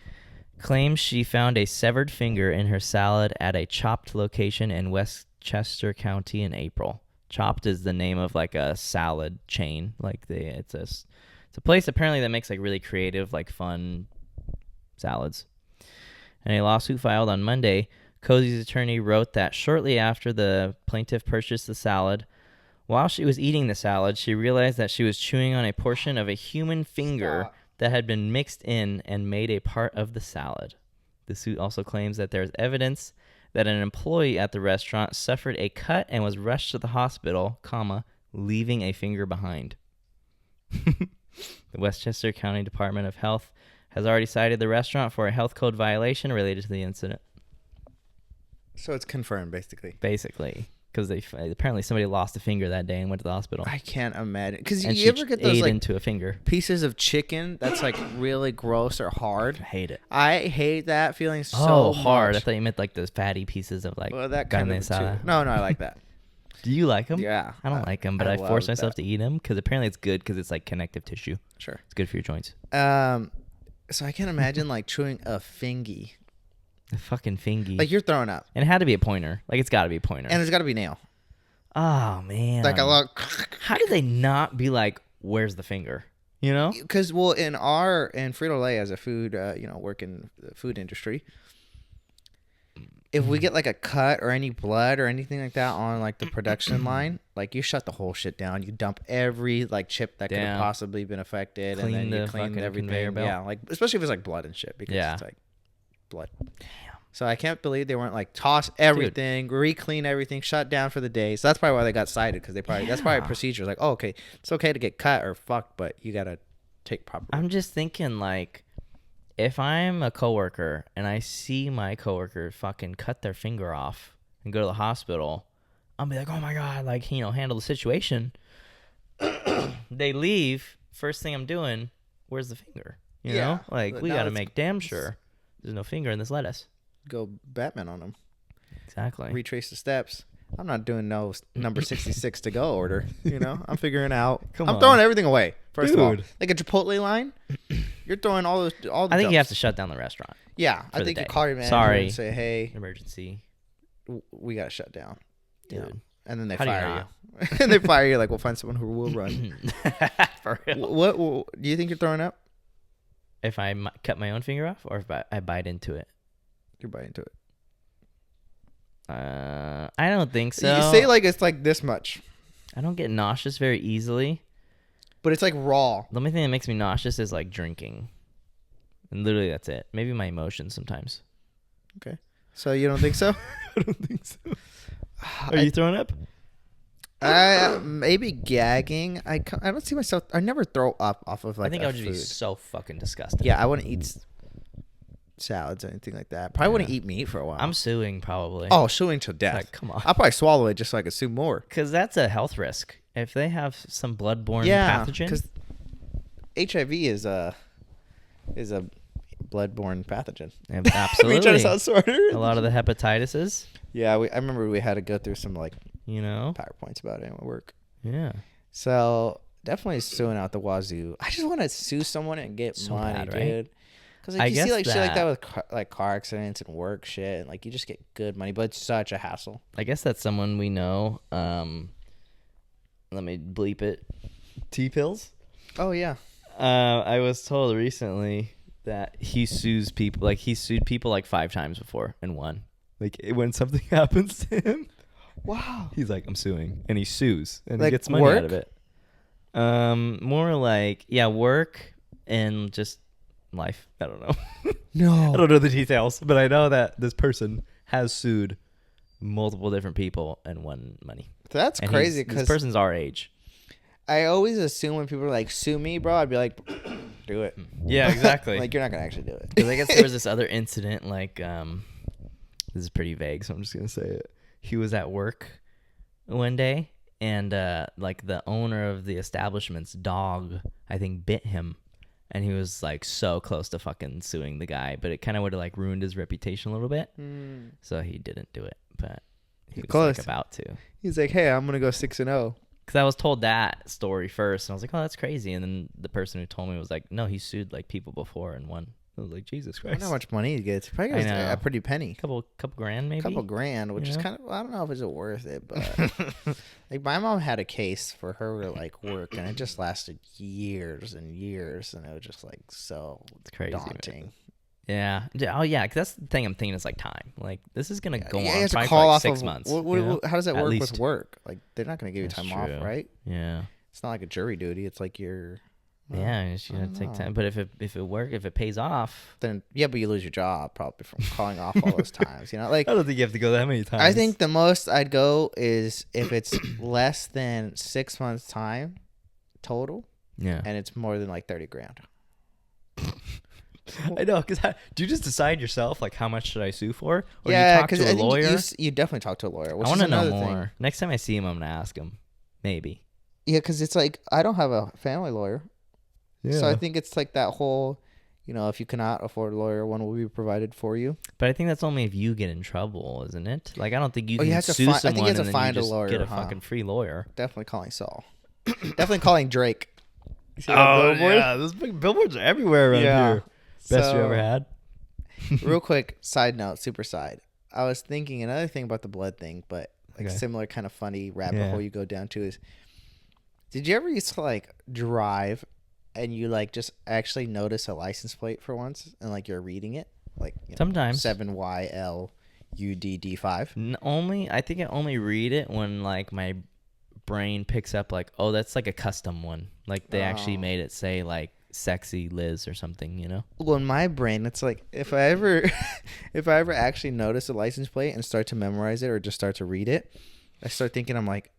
Claims she found a severed finger in her salad at a Chopped location in Westchester County in April. Chopped is the name of like a salad chain. Like it's a place apparently that makes like really creative, like fun salads. In a lawsuit filed on Monday, Cozy's attorney wrote that shortly after the plaintiff purchased the salad, while she was eating the salad, she realized that she was chewing on a portion of a human finger that had been mixed in and made a part of the salad. The suit also claims that there is evidence that an employee at the restaurant suffered a cut and was rushed to the hospital, leaving a finger behind. The Westchester County Department of Health has already cited the restaurant for a health code violation related to the incident. So it's confirmed, basically. Because apparently somebody lost a finger that day and went to the hospital. I can't imagine. Because you ever get those like into a finger pieces of chicken that's like really gross or hard? I hate it. I hate that feeling so hard. much. I thought you meant like those fatty pieces of like that carne kind of asada. No, I like that. Do you like them? Yeah. I don't like them, but I force myself to eat them because apparently it's good because it's like connective tissue. Sure. It's good for your joints. So I can't imagine like chewing a fingy. A fucking fingy. Like you're throwing up. And it had to be a pointer. Like it's got to be a pointer. And there's got to be nail. Oh, man. Like a lot. How did they not be like, where's the finger? You know? Because, well, in Frito-Lay as a food, work in the food industry, if we get like a cut or any blood or anything like that on like the production line, like you shut the whole shit down. You dump every like chip that could have possibly been affected, and then you clean everything. Yeah, like especially if it's like blood and shit, because it's like blood. Damn. So I can't believe they weren't like toss everything, re-clean everything, shut down for the day. So that's probably why they got cited, because that's probably a procedure. Like, oh, okay, it's okay to get cut or fucked, but you gotta take proper. I'm just thinking like, if I'm a coworker and I see my coworker fucking cut their finger off and go to the hospital, I'll be like, oh my God, like, handle the situation. They leave. First thing I'm doing, where's the finger? You know? Like, we got to make damn sure there's no finger in this lettuce. Go Batman on them. Exactly. Retrace the steps. I'm not doing no number 66 to go order. I'm figuring out. I'm throwing everything away. First of all, like a Chipotle line, you're throwing all the. I think you have to shut down the restaurant. Yeah, I think you call your manager and say, "Hey, emergency, we got to shut down, dude." And then they fire you. And they fire you. Like, we'll find someone who will run. For real. What do you think you're throwing up? If I cut my own finger off, or if I bite into it? You're biting into it. I don't think so. You say like it's like this much. I don't get nauseous very easily. But it's like raw. The only thing that makes me nauseous is like drinking. And literally that's it. Maybe my emotions sometimes. Okay. So you don't think so? I don't think so. Are you throwing up? Maybe gagging. I don't see myself. I never throw up off of like I think I would food. just be so fucking disgusted. Yeah, I wouldn't eat salads or anything like that. Probably wouldn't eat meat for a while. I'm suing probably. Oh, suing to death. Like, come on. I'll probably swallow it just so I could sue more. Because that's a health risk. If they have some bloodborne pathogen. Because HIV is a bloodborne pathogen. Absolutely. We try to sound smarter. A lot of the hepatitises. Yeah, I remember we had to go through some like PowerPoints about it at work. Yeah. So definitely suing out the wazoo. I just want to sue someone and get money, bad, dude. Right? Because like, you see like shit like that with like car accidents and work shit, and like you just get good money, but it's such a hassle. I guess that's someone we know. Let me bleep it. T-Pills? Oh yeah. I was told recently that he sues people. Like he sued people like 5 times before and won. Like when something happens to him. Wow. He's like, I'm suing, and he sues, and like he gets money work? out of it. More like work and just life. I don't know. No. I don't know the details, but I know that this person has sued multiple different people and won money. That's and crazy this because person's our age. I always assume when people are like, sue me, bro, I'd be like, do it. Yeah, exactly. Like, you're not going to actually do it. Because I guess there was this other incident, like, this is pretty vague, so I'm just going to say it. He was at work one day, and, like, the owner of the establishment's dog, I think, bit him. And he was, like, so close to fucking suing the guy. But it kind of would have, like, ruined his reputation a little bit. So he didn't do it. But he was, like, about to. He's like, hey, I'm going to go 6-0. Because I was told that story first, and I was like, oh, that's crazy. And then the person who told me was like, no, he sued like people before and won. I was like, Jesus I Christ. wonder how much money he gets. Probably gets a pretty penny. Couple grand maybe. Couple grand, which is kind of, I don't know if it's worth it, but like my mom had a case for her like work, and it just lasted years and years, and it was just like so it's crazy, daunting. Man. Yeah. Oh yeah, because that's the thing I'm thinking is like time. Like this is gonna go on you have probably to call for like off 6 months. How does that At work least. with work? Like they're not gonna give you That's time true. off, right? Yeah. It's not like a jury duty. It's like you're. Yeah, you just gotta take time. But if it pays off, then yeah, but you lose your job probably from calling off all those times. You know, like I don't think you have to go that many times. I think the most I'd go is if it's less than 6 months time total. Yeah, and it's more than like 30 grand. I know, because do you just decide yourself like how much should I sue for, or yeah, you talk to a lawyer? You definitely talk to a lawyer. Which I want to know more. Thing. Next time I see him, I'm gonna ask him. Maybe. Yeah, because it's like I don't have a family lawyer. Yeah. So I think it's like that whole, you know, if you cannot afford a lawyer, one will be provided for you. But I think that's only if you get in trouble, isn't it? Like I don't think you can have to sue someone I think you have to and find then you a lawyer, get a fucking free lawyer. Definitely calling Saul. Definitely calling Drake. Oh yeah, those big billboards are everywhere around here. Best you ever had. Real quick side note, super side. I was thinking another thing about the blood thing, but like similar kind of funny rabbit hole you go down to is, did you ever used to like drive and you like just actually notice a license plate for once and like you're reading it? Like sometimes 7YLUDD5. I think I only read it when like my brain picks up like, oh, that's like a custom one. Like they actually made it say like sexy Liz or something, you know? Well, in my brain, it's like if I ever actually notice a license plate and start to memorize it or just start to read it, I start thinking, I'm like,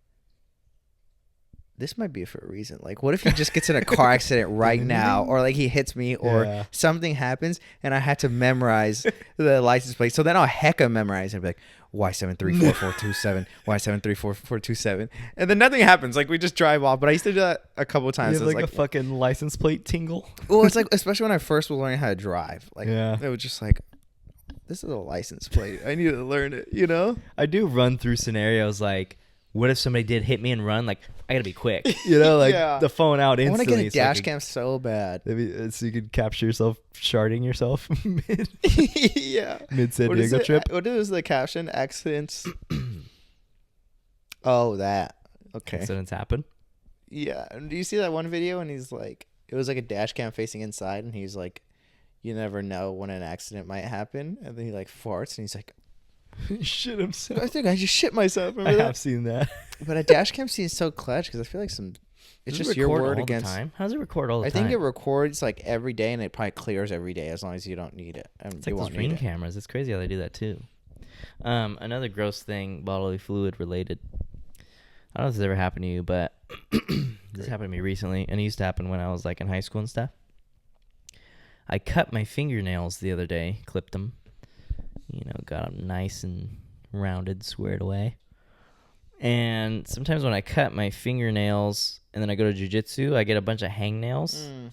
this might be for a reason. Like, what if he just gets in a car accident right now, or like he hits me, or something happens, and I had to memorize the license plate. So then I'll hecka memorize and be like, Y7344427, Y7344427, and then nothing happens. Like we just drive off. But I used to do that a couple of times. You have like a fucking license plate tingle. Well, it's like especially when I first was learning how to drive. Like it was just like, this is a license plate. I need to learn it. You know. I do run through scenarios like, what if somebody did hit me and run? Like, I gotta be quick, you know, like the phone out instantly. I want to get a dash cam so bad. Maybe, so you could capture yourself sharding yourself mid San Diego trip. What is the caption? Accidents. Oh, that. Okay. Accidents happen. Yeah. Do you see that one video? And he's like, it was like a dash cam facing inside, and he's like, you never know when an accident might happen. And then he like farts, and he's like, shit himself. I think I just shit myself. I have seen that. But a dash cam scene is so clutch because I feel like it's just your word against. Time? How does it record all the time? I think it records like every day, and it probably clears every day as long as you don't need it. It's like those Ring cameras. It's crazy how they do that too. Another gross thing, bodily fluid related. I don't know if this ever happened to you, but this happened to me recently, and it used to happen when I was like in high school and stuff. I cut my fingernails the other day, clipped them. You know, got them nice and rounded, squared away. And sometimes when I cut my fingernails and then I go to jiu-jitsu, I get a bunch of hangnails.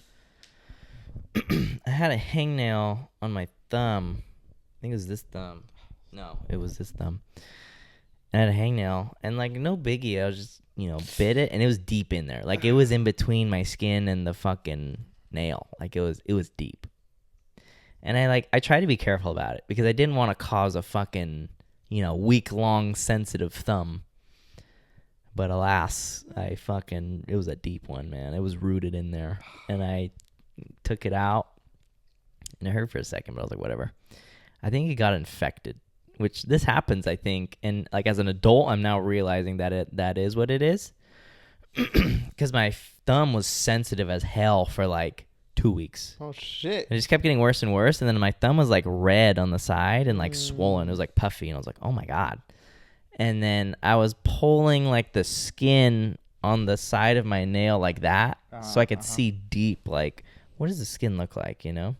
I had a hangnail on my thumb. I think it was this thumb. No, it was this thumb. I had a hangnail, and like no biggie. I was just, bit it, and it was deep in there. Like it was in between my skin and the fucking nail. Like it was deep. And I tried to be careful about it because I didn't want to cause a fucking, week-long sensitive thumb. But alas, it was a deep one, man. It was rooted in there. And I took it out, and it hurt for a second, but I was like, whatever. I think it got infected, which this happens, I think. And like as an adult, I'm now realizing that is what it is. Because my thumb was sensitive as hell for like 2 weeks. Oh shit. It just kept getting worse and worse, and then my thumb was like red on the side and like swollen. It was like puffy, and I was like, oh my god. And then I was pulling like the skin on the side of my nail like that, so I could see deep, like what does the skin look like, And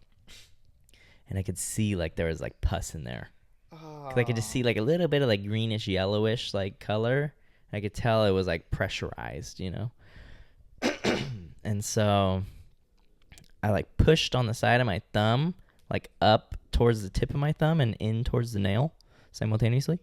I could see like there was like pus in there. Cause I could just see like a little bit of like greenish yellowish like color. I could tell it was like pressurized, And so I like pushed on the side of my thumb, like up towards the tip of my thumb and in towards the nail simultaneously.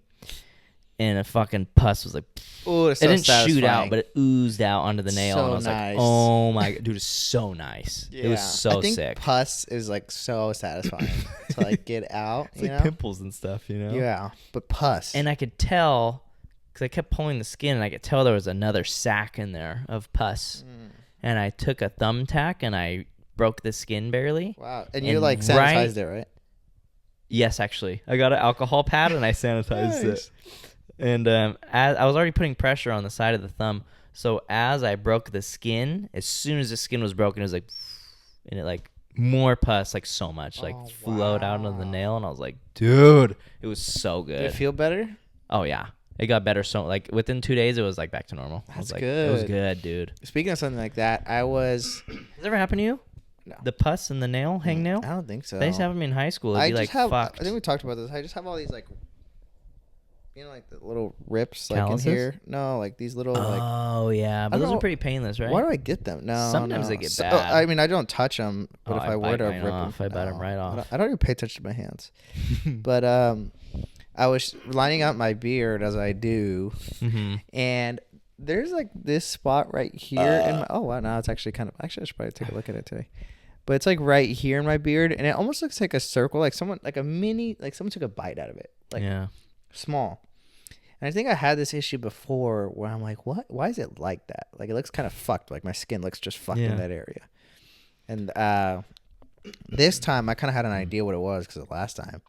and a fucking pus was like, Oh, it didn't shoot out, but it oozed out onto the nail, and I was nice. like, oh my god, dude, it's so nice. Yeah. It was so I think sick. Pus is like so satisfying to like get out. It's like pimples and stuff, you know. Yeah, but pus. And I could tell because I kept pulling the skin, and I could tell there was another sac in there of pus. And I took a thumbtack and I broke the skin barely. Wow. And you like sanitized it, right? Yes, actually. I got an alcohol pad and I sanitized it. And as I was already putting pressure on the side of the thumb. So as I broke the skin, as soon as the skin was broken, it was like, and it like more pus, like so much, like flowed out of the nail. And I was like, dude, it was so good. Did it feel better? Oh, yeah. It got better. So like within 2 days, it was like back to normal. That's good. It was good, dude. Speaking of something like that, Has it ever happened to you? No. The pus and the nail, hangnail? I don't think so. They used to have them in high school. It'd be like fucked. I think we talked about this. I just have all these like, like the little rips like Calluses? in here. No, like these little like. Oh yeah, but those are pretty painless, right? Why do I get them? No, sometimes they get bad. I mean, I don't touch them, but if I were bite to mine rip off. them, I bite them right off. I don't even pay attention to my hands. But I was lining up my beard as I do, and there's like this spot right here in my. Oh wow, now it's actually kind of. Actually, I should probably take a look at it today. But it's like right here in my beard, and it almost looks like a circle, like someone took a bite out of it, like small. And I think I had this issue before where I'm like, what? Why is it like that? Like it looks kind of fucked. Like my skin looks just fucked in that area. And this time I kind of had an idea what it was because of the last time.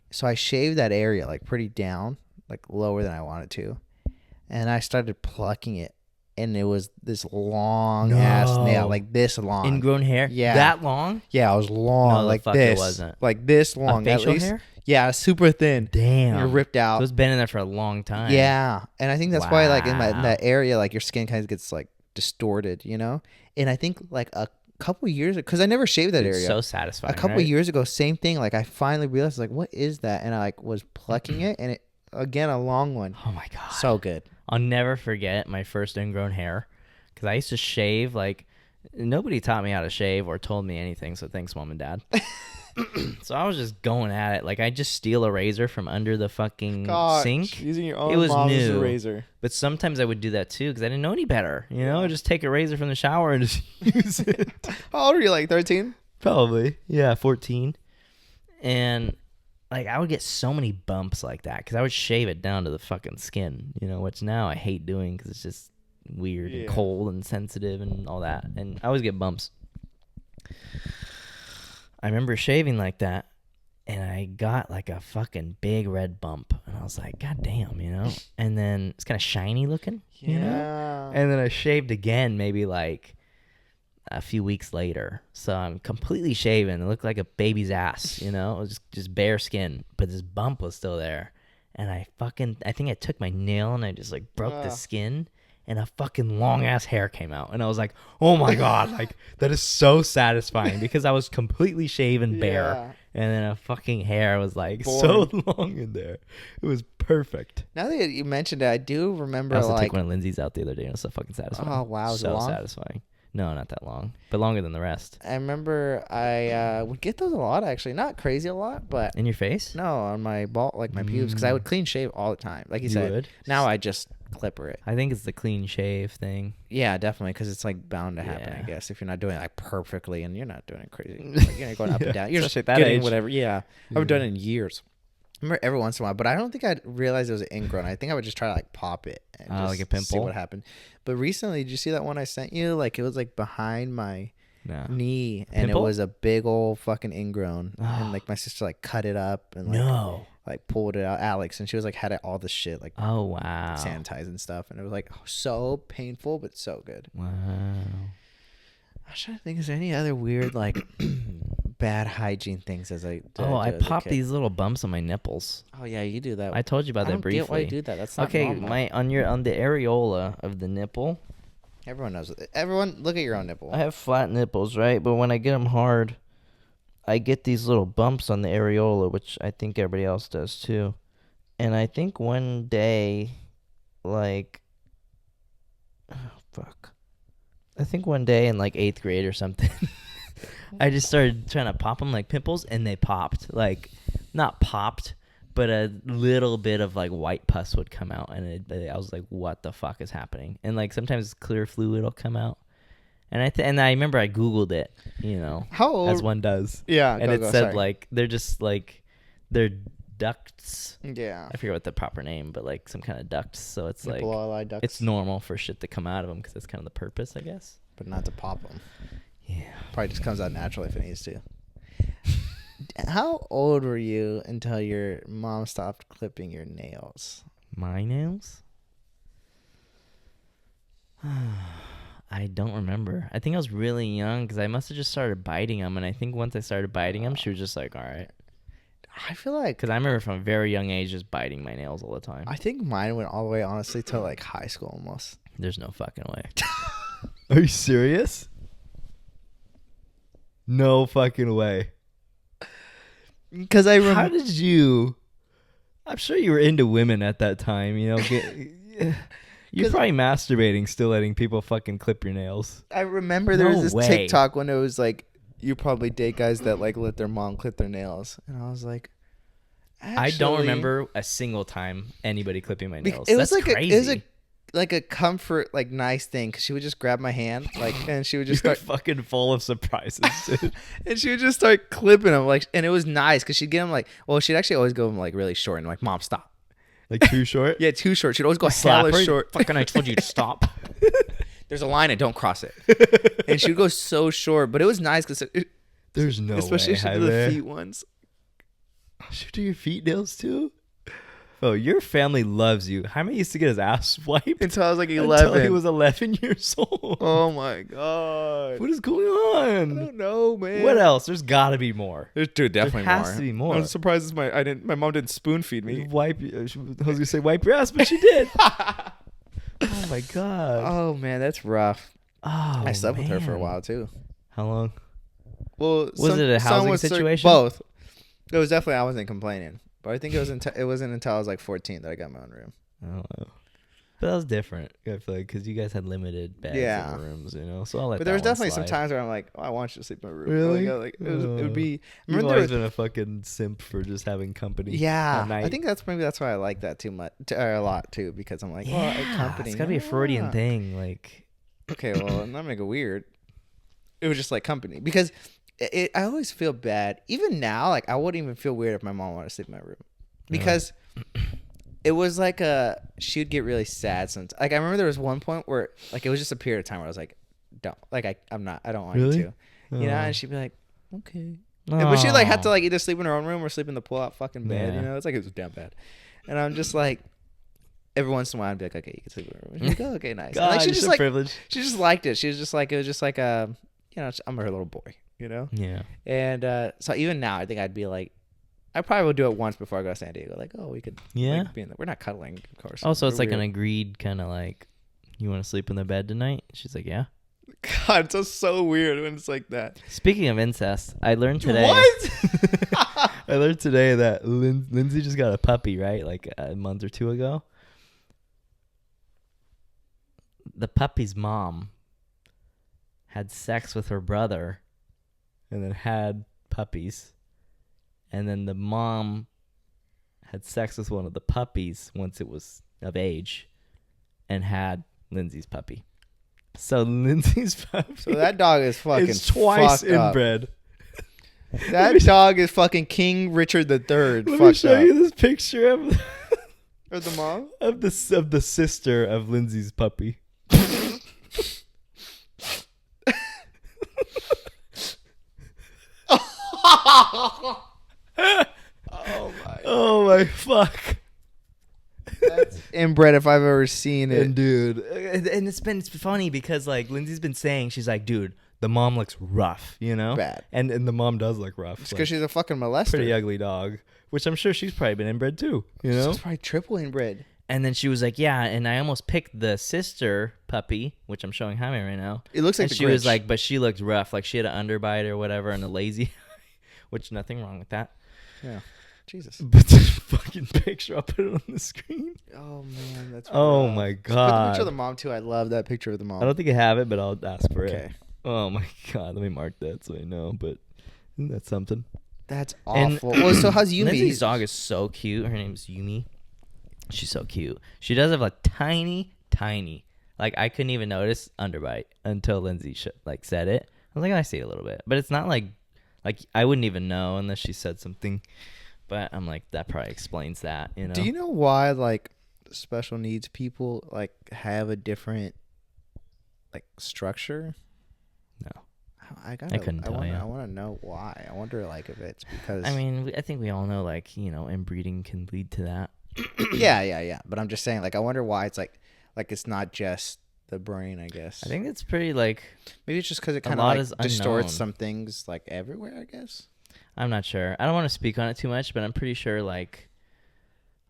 So I shaved that area like pretty down, like lower than I wanted to. And I started plucking it. And it was this long ass nail, like this long. Ingrown hair? Yeah. That long? Yeah, it was long, No, like fuck this. It wasn't. Like this long. A facial hair? Yeah, super thin. Damn. You're ripped out. So it's been in there for a long time. Yeah. And I think that's why like in that area, like your skin kind of gets like distorted, you know? And I think like a couple years ago, because I never shaved that area. So satisfying. A couple years ago, same thing. Like I finally realized like, what is that? And I like was plucking it and it, again, a long one. Oh my God. So good. I'll never forget my first ingrown hair. Because I used to shave, like, nobody taught me how to shave or told me anything, so thanks, Mom and Dad. So I was just going at it. Like, I'd just steal a razor from under the fucking sink. Using your own it was mom's new. razor. But sometimes I would do that, too, because I didn't know any better. You know, I'd just take a razor from the shower and just use it. How old are you, like 13? Probably. Yeah, 14. And, like, I would get so many bumps like that because I would shave it down to the fucking skin, you know, which now I hate doing because it's just weird and cold and sensitive and all that, and I always get bumps. I remember shaving like that and I got like a fucking big red bump and I was like, God damn, you know. And then it's kind of shiny looking, you know. And then I shaved again maybe like a few weeks later, so I'm completely shaven. It looked like a baby's ass, you know. It was just bare skin, but this bump was still there. And I think I took my nail and I just like broke the skin and a fucking long ass hair came out. And I was like, oh my God, like that is so satisfying because I was completely shaven bare. And then a fucking hair was like so long in there. It was perfect. Now that you mentioned it, I do remember I also like took one of Lindsay's out the other day and it was so fucking satisfying. Oh wow, was it so long? Satisfying. No, not that long, but longer than the rest. I remember I would get those a lot actually, not crazy a lot, but in your face? No, on my ball, like my pubes, because I would clean shave all the time. Like you said, would? Now I just clipper it. I think it's the clean shave thing. Yeah, definitely, because it's like bound to happen. I guess if you're not doing it like perfectly, and you're not doing it crazy, like, you're not going up and down. You're just getting age. Whatever. Yeah, I haven't done it in years. I remember every once in a while, but I don't think I'd realize it was an ingrown. I think I would just try to like pop it and just like a pimple? See what happened. But recently, did you see that one I sent you? Like it was like behind my knee, and pimple? It was a big old fucking ingrown. And like my sister like cut it up and like pulled it out. Alex, and she was like had all this shit like sanitized and stuff, and it was like so painful but so good. Wow. I was trying to think, is there any other weird like bad hygiene things as I I pop these little bumps on my nipples. Oh yeah, you do that. I told you about that briefly. I don't get why you do that. That's not okay. normal. On the areola of the nipple. Everyone knows it. Everyone, look at your own nipple. I have flat nipples, right? But when I get them hard, I get these little bumps on the areola, which I think everybody else does too. And I think one day, like, I think one day in like 8th grade or something, I just started trying to pop them like pimples, and they popped. Like, not popped, but a little bit of like white pus would come out, and I was like, what the fuck is happening? And like sometimes clear fluid will come out. And I remember I Googled it, How old? as one does. Yeah. And it said like they're just like they're ducts. Yeah. I forget what the proper name, but like some kind of ducts. So it's like ducts. it's normal for shit to come out of them because that's kind of the purpose, I guess. But not to pop them. Yeah. Probably just comes out naturally if it needs to. How old were you until your mom stopped clipping your nails? My nails? I don't remember. I think I was really young because I must have just started biting them. And I think once I started biting them, she was just like, all right. I feel like... Because I remember from a very young age just biting my nails all the time. I think mine went all the way, honestly, to like high school almost. There's no fucking way. Are you serious? No fucking way. Because I remember... How did you... I'm sure you were into women at that time, You're probably masturbating, still letting people fucking clip your nails. I remember there was this TikTok when it was like, you probably date guys that like let their mom clip their nails. And I was like, I don't remember a single time anybody clipping my nails. It was That's like crazy. it was like a comfort, like nice thing. Cause she would just grab my hand, like, and she would just You're start fucking full of surprises, dude. and she would just start clipping them, like, and it was nice. Cause she'd get them like, well, she'd actually always go them like really short and like, mom, stop. Like too short? Yeah, too short. She'd always go Slap hella her. short. Fucking I told you to stop. There's a line and don't cross it. And she'd go so short, but it was nice because there's no especially way. Especially she did the feet ones. She do your feet nails too? Oh, your family loves you. Jaime used to get his ass wiped until I was like 11. Until he was 11 years old. Oh my god. What is going on? I don't know, man. What else? There's got to be more. There's definitely there has to be more. I'm surprised my mom didn't spoon feed me. I was gonna say wipe your ass, but she did. Oh my god. Oh man, that's rough. Oh, I slept with her for a while too. How long? Well, was it a housing situation? Both. It was definitely, I wasn't complaining, but I think it wasn't until I was like 14 that I got my own room. Oh, but that was different. I feel like because you guys had limited beds in the rooms, So I'll let. But there was definitely some times where I'm like, oh, I want you to sleep in my room. Really? Like it would be. You've always been a fucking simp for just having company. Yeah, at night. I think that's why I like that too much, or a lot too, because I'm like, company. It's gotta be a Freudian thing, like. Okay, well, I'm not make it weird. It was just like company because I always feel bad. Even now, like I wouldn't even feel weird if my mom wanted to sleep in my room, because it was like she'd get really sad sometimes. Like I remember there was one point where like it was just a period of time where I was like, don't like I don't want you to, and she'd be like, okay, but she like had to like either sleep in her own room or sleep in the pull-out fucking bed. It's like it was damn bad, and I'm just like. Every once in a while, I'd be like, "Okay, you can sleep in my room." She'd be like, "Oh, okay, nice." God, like, she just like privilege. She just liked it. She was just like it was just like I'm her little boy, Yeah. And so even now, I think I'd be like, I probably would do it once before I go to San Diego. Like, oh, we could. Like, be in we're not cuddling, of course. Oh, so it's like weird. an agreed kind of like, you want to sleep in the bed tonight? She's like, yeah. God, it's just so weird when it's like that. Speaking of incest, I learned today. What? I learned today that Lindsay just got a puppy, right? Like a month or two ago. The puppy's mom had sex with her brother and then had puppies. And then the mom had sex with one of the puppies once it was of age and had Lindsay's puppy. So Lindsay's puppy. So that dog is fucking is twice inbred. That dog is fucking King Richard III. Let me show you this picture of the mom of the sister of Lindsay's puppy. Oh my fuck. That's inbred if I've ever seen it. And dude, and it's funny because like Lindsay's been saying, she's like, dude, the mom looks rough, Bad. And the mom does look rough. It's because she's a fucking molester. Pretty ugly dog, which I'm sure she's probably been inbred too, She's probably triple inbred. And then she was like, yeah, and I almost picked the sister puppy, which I'm showing Jaime right now. It looks like and she was like, but she looked rough. Like she had an underbite or whatever and a lazy, which nothing wrong with that. Yeah. Jesus. But this fucking picture, I'll put it on the screen. Oh, man. That's Oh, rough. my Just put the God. picture of the mom, too. I love that picture of the mom. I don't think I have it, but I'll ask for it. Okay. Oh, my God. Let me mark that so I know. But isn't that something? That's awful. Well, so how's Yumi? Lindsay's dog is so cute. Her name's Yumi. She's so cute. She does have a tiny, like I couldn't even notice underbite until Lindsay said it. I was like, I see it a little bit, but it's not like I wouldn't even know unless she said something. But I'm like, that probably explains that, you know. Do you know why like special needs people like have a different like structure? No. I couldn't tell you. I want to know why. I wonder like if it's because I mean, I think we all know like, you know, inbreeding can lead to that. yeah. But I'm just saying like I wonder why it's like it's not just the brain, I guess. I think it's pretty like maybe it's just because it kind lot of is like distorts unknown. some things like everywhere, I guess. I'm not sure. I don't want to speak on it too much, but I'm pretty sure like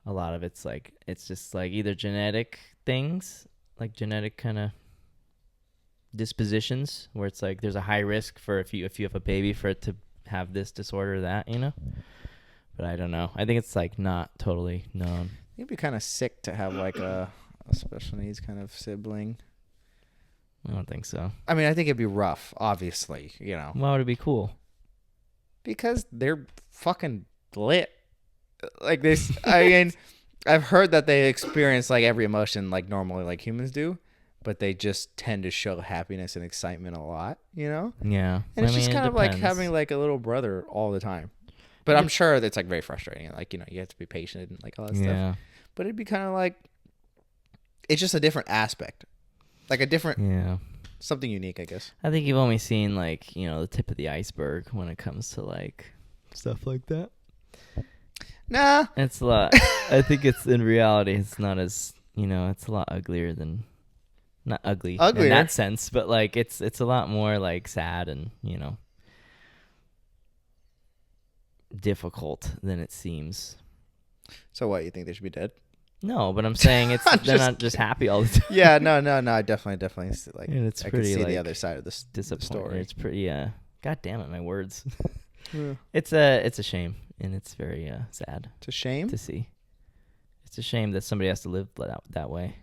a lot of it's like it's just like either genetic things, like genetic kind of dispositions where it's like there's a high risk for if you have a baby for it to have this disorder or that, you know. But I don't know. I think it's like not totally known. It'd be kind of sick to have like a special needs kind of sibling. I don't think so. I mean, I think it'd be rough, obviously, you know. Why would it be cool? Because they're fucking lit. Like this, I mean, I've heard that they experience like every emotion like normally like humans do, but they just tend to show happiness and excitement a lot, you know? Yeah. And it's I mean, just kind it of like depends. having like a little brother all the time. But I'm sure that's like very frustrating. Like, you know, you have to be patient and like all that stuff. But it'd be kind of like, it's just a different aspect. Like a different, something unique, I guess. I think you've only seen like, you know, the tip of the iceberg when it comes to like stuff like that. Nah. It's a lot. I think it's in reality, it's not as, you know, it's a lot uglier than, not ugly in that sense, but like it's a lot more like sad and, you know, difficult than it seems. So what, you think they should be dead? No, but I'm saying it's they're not just happy all the time. Yeah, no, I definitely like. And it's I pretty, can see like, the other side of this story. It's pretty. God damn it, my words. Yeah. It's a shame, and it's very sad. It's a shame to see. It's a shame that somebody has to live that way.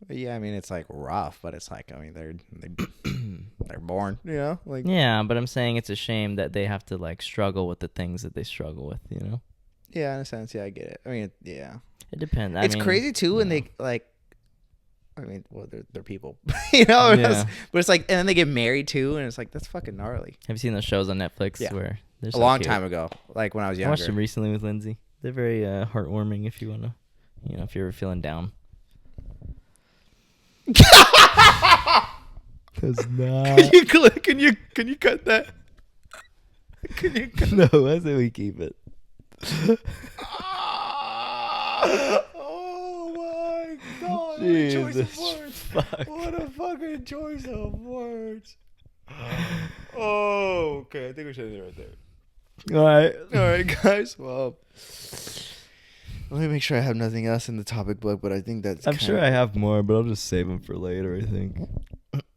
Yeah, I mean it's like rough, but it's like I mean they're born, you know, like yeah. But I'm saying it's a shame that they have to like struggle with the things that they struggle with, you know. Yeah, in a sense, yeah, I get it. I mean, yeah. It depends. It's crazy too when they like. I mean, well, they're people, you know. Yeah. But it's like, and then they get married too, and it's like that's fucking gnarly. Have you seen those shows on Netflix? Yeah. Where they're a long time ago, like when I was I younger. watched them recently with Lindsay. They're very heartwarming if you want to, you know, if you're ever feeling down. That's not. Can you cut that? Can you cut? No, I say we keep it. Oh my god! Jesus, what a choice of words! fuck. What a fucking choice of words! Oh, okay. I think we should end it right there. All right, guys. Well, let me make sure I have nothing else in the topic book, but I think that's. I'm sure I have more, but I'll just save them for later, I think.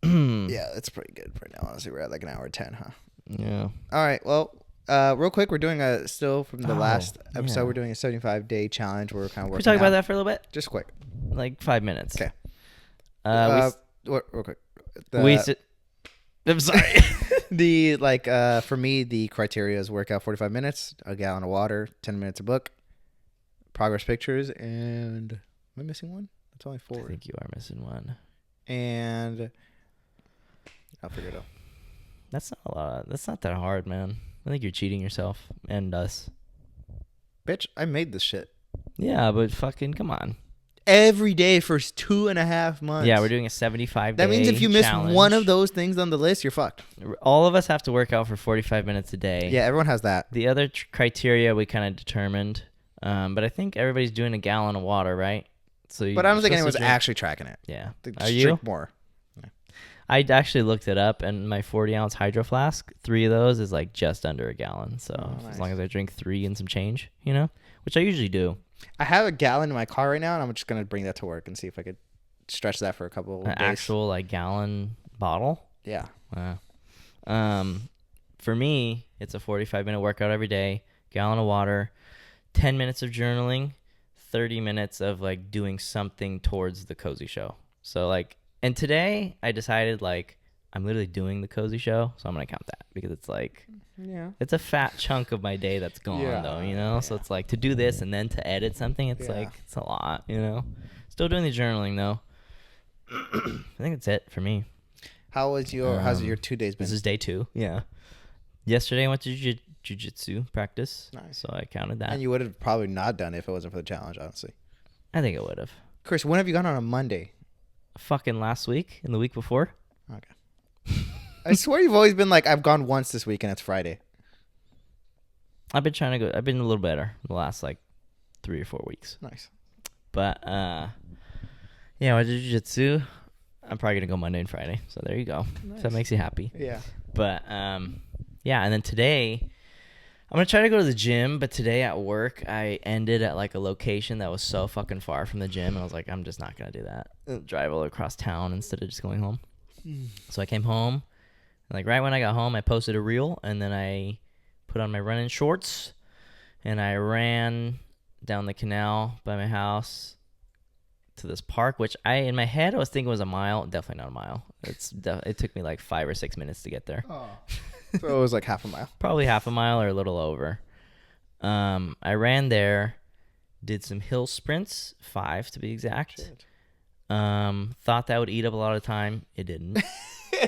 Yeah, that's pretty good right now. Honestly, we're at like an hour 10, huh? Yeah. All right. Well, real quick, we're doing still from the last episode. Yeah. We're doing a 75-day challenge. Where we're kind of working. Can we talk out. about that for a little bit? Just quick. Like 5 minutes. Okay. Real quick. I'm sorry. The for me, the criteria is workout 45 minutes, a gallon of water, 10 minutes a book, progress pictures, and am I missing one? That's only 4. I think you are missing one. And I'll figure it out. That's not a lot. That's not that hard, man. I think you're cheating yourself and us. Bitch, I made this shit Yeah, but fucking come on. every day for 2.5 months. Yeah, we're doing a 75 day That means if you miss challenge. one of those things on the list, you're fucked. All of us have to work out for 45 minutes a day. Yeah, everyone has that. The other criteria we kind of determined, but I think everybody's doing a gallon of water, right? So, But I don't think anyone's actually tracking it. Yeah. Just Are you? drink more. I actually looked it up, and my 40-ounce hydro flask, 3 of those is like just under a gallon. So nice. as long as I drink 3 and some change, you know, which I usually do. I have a gallon in my car right now, and I'm just gonna bring that to work and see if I could stretch that for a couple of days. An actual like gallon bottle. Yeah. Wow. For me, it's a 45-minute workout every day, gallon of water, 10 minutes of journaling, 30 minutes of like doing something towards the cozy show. So like, and today I decided like I'm literally doing the cozy show, so I'm gonna count that because it's like, Yeah. it's a fat chunk of my day that's gone though, you know? So it's like to do this and then to edit something, it's like, it's a lot, you know? Still doing the journaling though. I think that's it for me. How's your 2 days been? This is day 2. Yeah. Yesterday I went to jiu-jitsu practice. Nice. So I counted that. And you would have probably not done it if it wasn't for the challenge, honestly. I think I would have. Chris, when have you gone on a Monday? Fucking last week and the week before. Okay. I swear you've always been like, I've gone once this week and it's Friday. I've been trying to go. I've been a little better the last like 3 or 4 weeks. Nice. But yeah, I went to jiu-jitsu. I'm probably gonna go Monday and Friday. So there you go. Nice. So that makes you happy. Yeah. But yeah, and then today I'm gonna try to go to the gym. But today at work, I ended at like a location that was so fucking far from the gym, and I was like, I'm just not gonna do that. I'll drive all across town instead of just going home. So I came home, and like right when I got home, I posted a reel, and then I put on my running shorts, and I ran down the canal by my house to this park, which in my head I was thinking was a mile. Definitely not a mile. It took me like 5 or 6 minutes to get there. Oh. So it was like half a mile. Probably half a mile or a little over. I ran there, did some hill sprints, 5 to be exact. Shit. Thought that would eat up a lot of time. It didn't.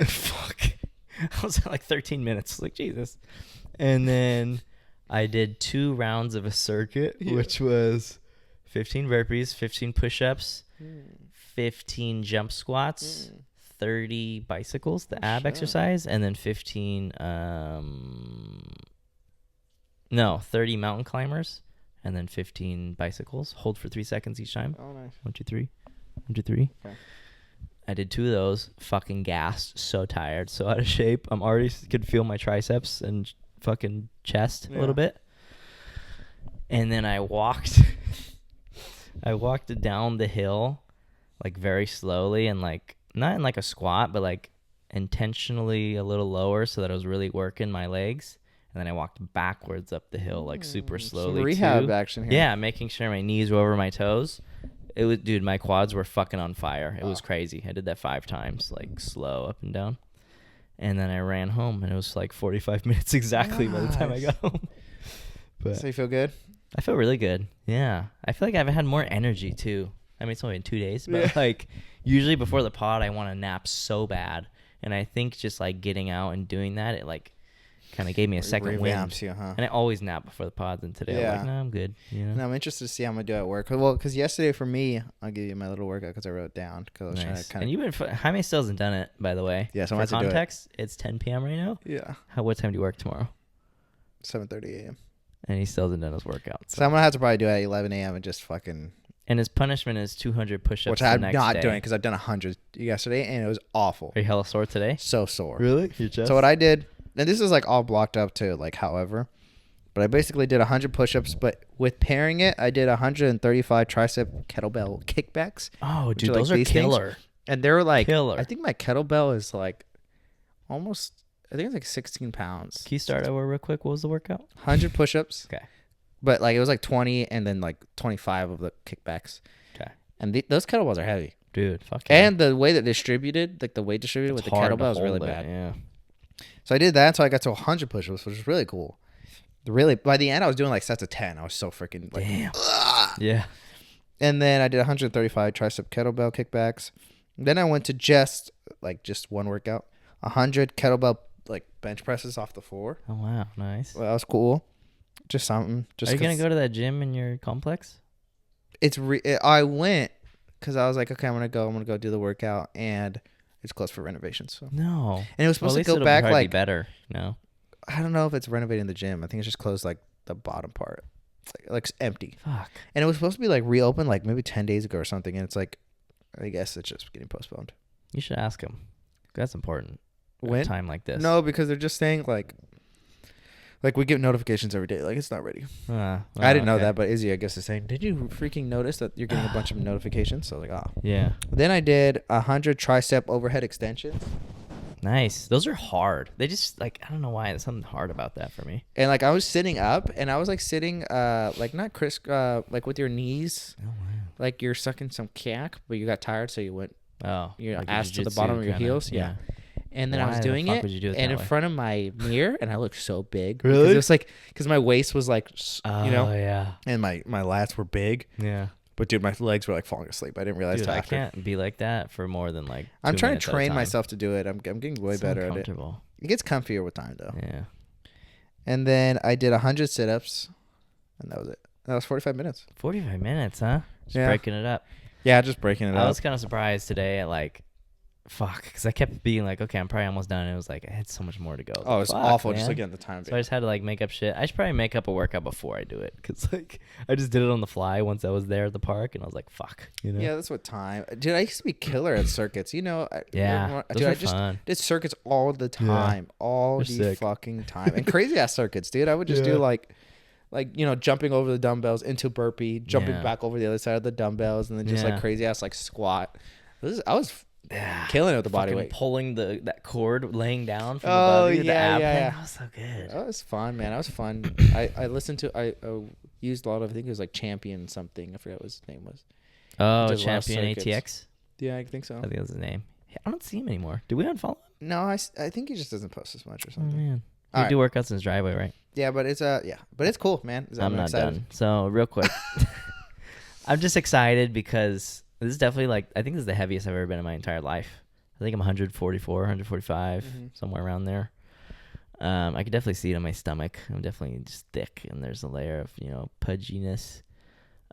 Fuck. I was at like 13 minutes. Like, Jesus. And then I did 2 rounds of a circuit, which was 15 burpees, 15 push-ups, 15 jump squats, 30 bicycles, the ab exercise, and then 30 mountain climbers, and then 15 bicycles. Hold for 3 seconds each time. Oh, nice. 1, 2, 3. 1, 2, 3. Okay. I did 2 of those. Fucking gassed. So tired. So out of shape. I'm already could feel my triceps and fucking chest a little bit. And then I walked. I walked down the hill, like very slowly and like not in like a squat, but like intentionally a little lower so that I was really working my legs. And then I walked backwards up the hill like super slowly. Some rehab too. action here. Yeah, making sure my knees were over my toes. It was, dude, my quads were fucking on fire. It was crazy. I did that 5 times, like slow up and down. And then I ran home, and it was like 45 minutes exactly by the time I got home. But So you feel good? I feel really good. Yeah. I feel like I've had more energy, too. I mean, it's only been 2 days, but like usually before the pod, I want to nap so bad. And I think just like getting out and doing that, it like kind of gave me a second wind. You, huh? And I always nap before the pods, and today I'm like, no, I'm good. You know? No, I'm interested to see how I'm going to do at work. Well, because yesterday for me, I'll give you my little workout because I wrote it down. Cause I was trying to kind of. And you've been, Jaime still hasn't done it, by the way. Yeah, so I'm For going to do it. context, it's 10 p.m. right now. Yeah. What time do you work tomorrow? 7:30 a.m. And he still hasn't done his workout. So I'm going to have to probably do it at 11 a.m. and just fucking. And his punishment is 200 push-ups Which the I'm next not day. doing because I've done 100 yesterday and it was awful. Are you hella sore today? So sore. Really? Your chest? So what I did, and this is like all blocked up to like however, but I basically did 100 push-ups, but with pairing it, I did 135 tricep kettlebell kickbacks. Oh, dude, are those like are these things. killer. And they were like, Killer. I think my kettlebell is like almost, I think it's like 16 pounds. Can you start over real quick? What was the workout? 100 push-ups. Okay. But like it was like 20 and then like 25 of the kickbacks. Okay. And those kettlebells are heavy. Dude, fuck yeah. And the way that distributed, like the weight distributed with the kettlebell is really bad. Yeah. So I did that until I got to 100 push-ups, which was really cool. Really, by the end, I was doing like sets of 10. I was so freaking like, Damn. Ugh! Yeah. And then I did 135 tricep kettlebell kickbacks. Then I went to just one workout, 100 kettlebell like bench presses off the floor. Oh, wow. Nice. Well, that was cool. Just something. Just Are you going to go to that gym in your complex? I went because I was like, okay, I'm gonna go do the workout, and it's closed for renovations. So No. and it was supposed Well, to go back be like better. No. I don't know if it's renovating the gym. I think it's just closed like the bottom part, like it's empty. Fuck. And it was supposed to be like reopened like maybe 10 days ago or something, and it's like I guess it's just getting postponed. You should ask him. That's important. At a When? time like this. No, because they're just saying like we get notifications every day. Like it's not ready. I didn't know that, but Izzy, I guess, is saying, did you freaking notice that you're getting a bunch of notifications? So like, Yeah. Then I did 100 tricep overhead extensions. Nice. Those are hard. They just like, I don't know why. There's something hard about that for me. And like I was sitting up, and I was like sitting like not like with your knees, Oh, wow. like you're sucking some cack, but you got tired, so you went Oh. your like ass to the jiu-jitsu bottom of your kinda, heels. Yeah. And then I Why was the doing fuck it, would you do it and that in way? front of my mirror, and I looked so big. Really? Because it was like, because my waist was like, Oh, you know, yeah. and my lats were big. Yeah. But dude, my legs were like falling asleep. I didn't realize Dude, till I after. can't be like that for more than like 2 I'm trying to minutes at a train time. myself to do it. I'm getting way It's better at it. uncomfortable. It gets comfier with time though. Yeah. And then I did 100 sit-ups, and that was it. That was 45 minutes. 45 minutes, huh? Just Yeah. breaking it up. Yeah, just breaking it I up. was kind of surprised today at like, fuck, because I kept being like, okay, I'm probably almost done. And it was like, I had so much more to go. Oh, it's Fuck, awful man. just looking at the time. So I just had to like make up shit. I should probably make up a workout before I do it, because like I just did it on the fly once I was there at the park, and I was like, fuck, you know? Yeah, that's what time. Dude, I used to be killer at circuits. You know, Yeah, those dude, are I just fun. did circuits all the time, all They're the sick. fucking time, and crazy ass circuits, dude. I would just do like you know, jumping over the dumbbells into burpee, jumping Yeah. back over the other side of the dumbbells, and then just Yeah. like crazy ass like squat. I was killing it with the body Fucking weight. pulling that cord, laying down from Oh, above you, the yeah, ab yeah, thing. yeah. That was so good. That was fun, man. That was fun. I listened to I used a lot of, I think it was like Champion something. I forgot what his name was. Oh, Did a lot of Champion circuits. ATX. Yeah, I think so. I think that's his name. I don't see him anymore. Did we unfollow him? No, I think he just doesn't post as much or Oh something. man, All we do workouts in his driveway, right? Yeah, but it's cool, man. I'm not excited. done. So real quick, I'm just excited because this is definitely like, I think this is the heaviest I've ever been in my entire life. I think I'm 144, 145, somewhere around there. I could definitely see it on my stomach. I'm definitely just thick, and there's a layer of, you know, pudginess.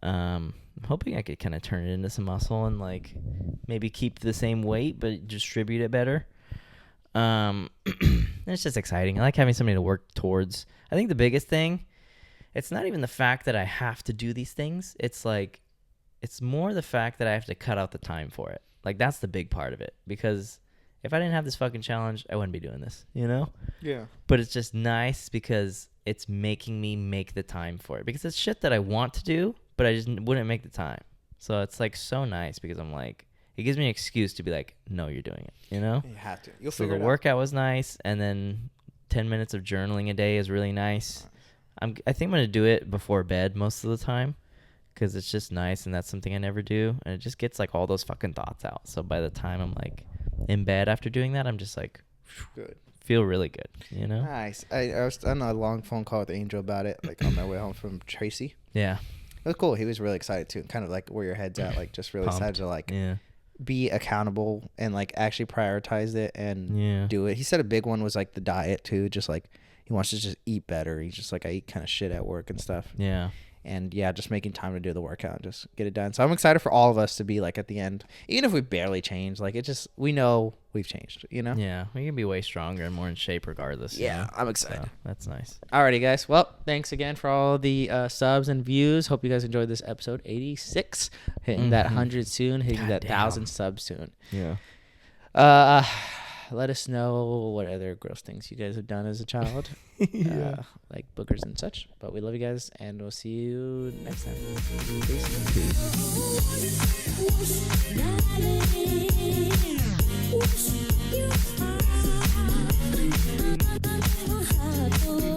I'm hoping I could kind of turn it into some muscle and like maybe keep the same weight but distribute it better. It's just exciting. I like having something to work towards. I think the biggest thing, it's not even the fact that I have to do these things. It's like, it's more the fact that I have to cut out the time for it. Like, that's the big part of it. Because if I didn't have this fucking challenge, I wouldn't be doing this, you know? Yeah. But it's just nice because it's making me make the time for it. Because it's shit that I want to do, but I just wouldn't make the time. So it's like so nice because I'm like, it gives me an excuse to be like, no, you're doing it, you know? You have to. You'll So figure the it out. workout was nice, and then 10 minutes of journaling a day is really nice. I think I'm going to do it before bed most of the time because it's just nice, and that's something I never do. And it just gets like all those fucking thoughts out. So by the time I'm like in bed after doing that, I'm just like, Good. feel really good, you know? Nice. I was on a long phone call with Angel about it, like on my way home from Tracy. Yeah. It was cool. He was really excited too. Kind of like where your head's at, like just really Pumped. excited to like Yeah. be accountable and like actually prioritize it and Yeah. do it. He said a big one was like the diet too. Just like he wants to just eat better. He's just like, I eat kind of shit at work and stuff. Yeah. And yeah, just making time to do the workout, just get it done. So I'm excited for all of us to be like at the end, even if we barely change, like it just, we know we've changed, you know? Yeah. We can be way stronger and more in shape regardless. you know? I'm excited. So that's nice. Alrighty, guys. Well, thanks again for all the subs and views. Hope you guys enjoyed this episode 86. Hitting that 100 soon, hitting God that damn. 1,000 subs soon. Yeah. Let us know what other gross things you guys have done as a child, like boogers and such. But we love you guys, and we'll see you next time. Peace. Peace.